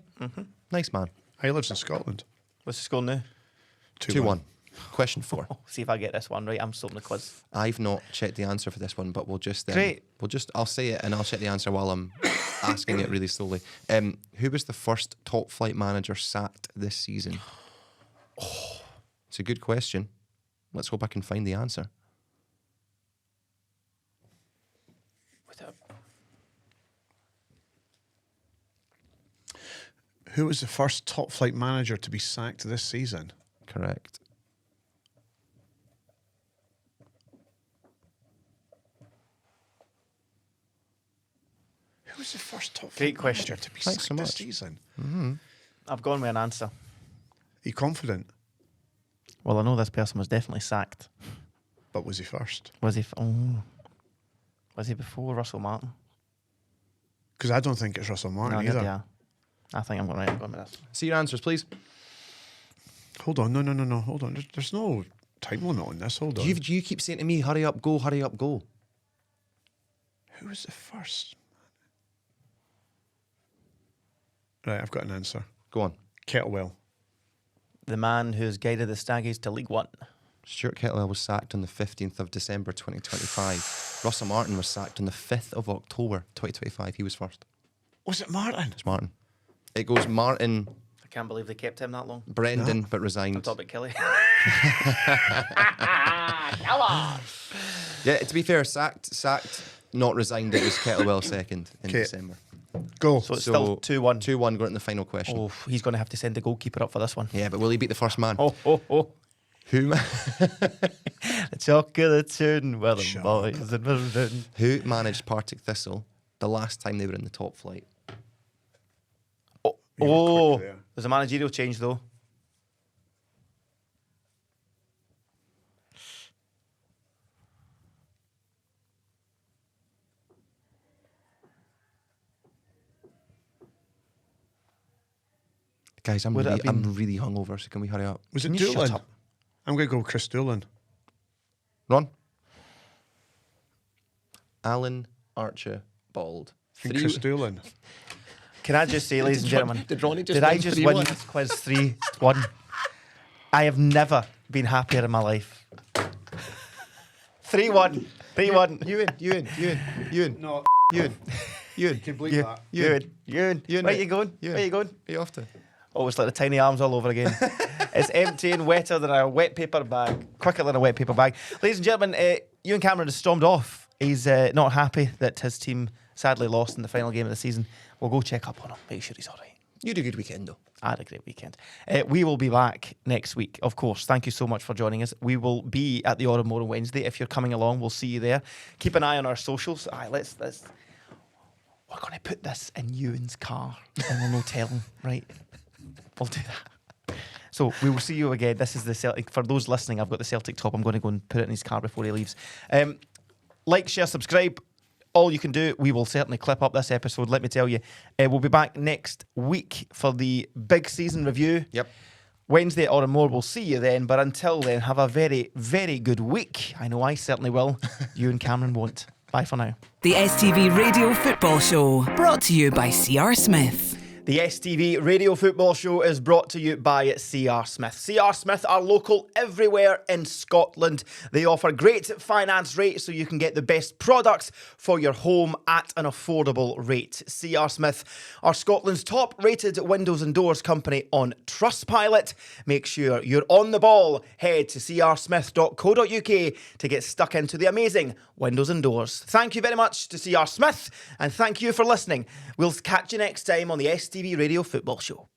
Nice man. He lives in Scotland. What's the score now? 2-1. Question 4. Oh, see if I get this one right. I'm stopping the quiz. I've not checked the answer for this one, but we'll just Great. I'll say it and I'll check the answer while I'm asking it really slowly. Who was the first top flight manager sacked this season? Oh, it's a good question. Let's go back and find the answer. Who was the first top flight manager to be sacked this season? Correct. Who was the first top Great flight question. manager to be Thanks sacked so this much. season? I've gone with an answer. Are you confident? Well, I know this person was definitely sacked. But was he first? Was he? Was he before Russell Martin? Because I don't think it's Russell Martin neither either. do I. I think I'm going right. I'm going with this. See your answers, please. Hold on. No. Hold on. There's no time limit on this. Hold on. You keep saying to me, hurry up, go, hurry up, go. Who was the first? Right, I've got an answer. Go on. Kettlewell. The man who's guided the Staggies to League One. Stuart Kettlewell was sacked on the 15th of December 2025. Russell Martin was sacked on the 5th of October 2025. He was first. Was it Martin? It's Martin. It goes Martin, I can't believe they kept him that long. Brendan, but I'm resigned. talking about Kelly. Yeah, to be fair, sacked, not resigned. It was Kettlewell second in Okay. December. Go. So it's still 2-1. 2-1 going to the final question. Oh, he's going to have to send the goalkeeper up for this one. Yeah, but will he beat the first man? Oh. Who The chocolate tune, well, the Shut boys in London. who managed Partick Thistle the last time they were in the top flight? You were quick there. There's a managerial change though. Guys, I'm Would it really, have been- I'm really hungover, so can we hurry up? Was it Can you shut Doolan? up? I'm going to go with Chris Doolan. Ron? Alan Archibald. And Chris Doolan. Can I just say, ladies and gentlemen, Did Ronnie just did I win just 3-1? win this quiz 3-1? I have never been happier in my life. 3-1. 3-1. Ewan. No, Ewan. you can bleep that. Ewan. Where are you going? Ewan. Where are you going? Are you off to? Oh, it's like the tiny arms all over again. It's empty and wetter than a wet paper bag. Quicker than a wet paper bag. Ladies and gentlemen, Ewen Cameron has stormed off. He's not happy that his team sadly lost in the final game of the season. We'll go check up on him. Make sure he's all right. You had a good weekend, though. I had a great weekend. We will be back next week, of course. Thank you so much for joining us. We will be at the Autumn on Wednesday. If you're coming along, we'll see you there. Keep an eye on our socials. Let's. We're going to put this in Ewan's car, and we'll no tell him, right? We'll do that. So we will see you again. This is the Celtic. For those listening, I've got the Celtic top. I'm going to go and put it in his car before he leaves. Like, share, subscribe. All you can do. We will certainly clip up this episode. Let me tell you, we'll be back next week for the big season review. Yep. Wednesday or more. We'll see you then. But until then, have a very, very good week. I know I certainly will. Ewen Cameron won't. Bye for now. The STV Radio Football Show, brought to you by C.R. Smith. The STV Radio Football Show is brought to you by C.R. Smith. C.R. Smith are local everywhere in Scotland. They offer great finance rates so you can get the best products for your home at an affordable rate. C.R. Smith are Scotland's top rated windows and doors company on Trustpilot. Make sure you're on the ball. Head to crsmith.co.uk to get stuck into the amazing windows and doors. Thank you very much to C.R. Smith and thank you for listening. We'll catch you next time on the STV Radio Football Show.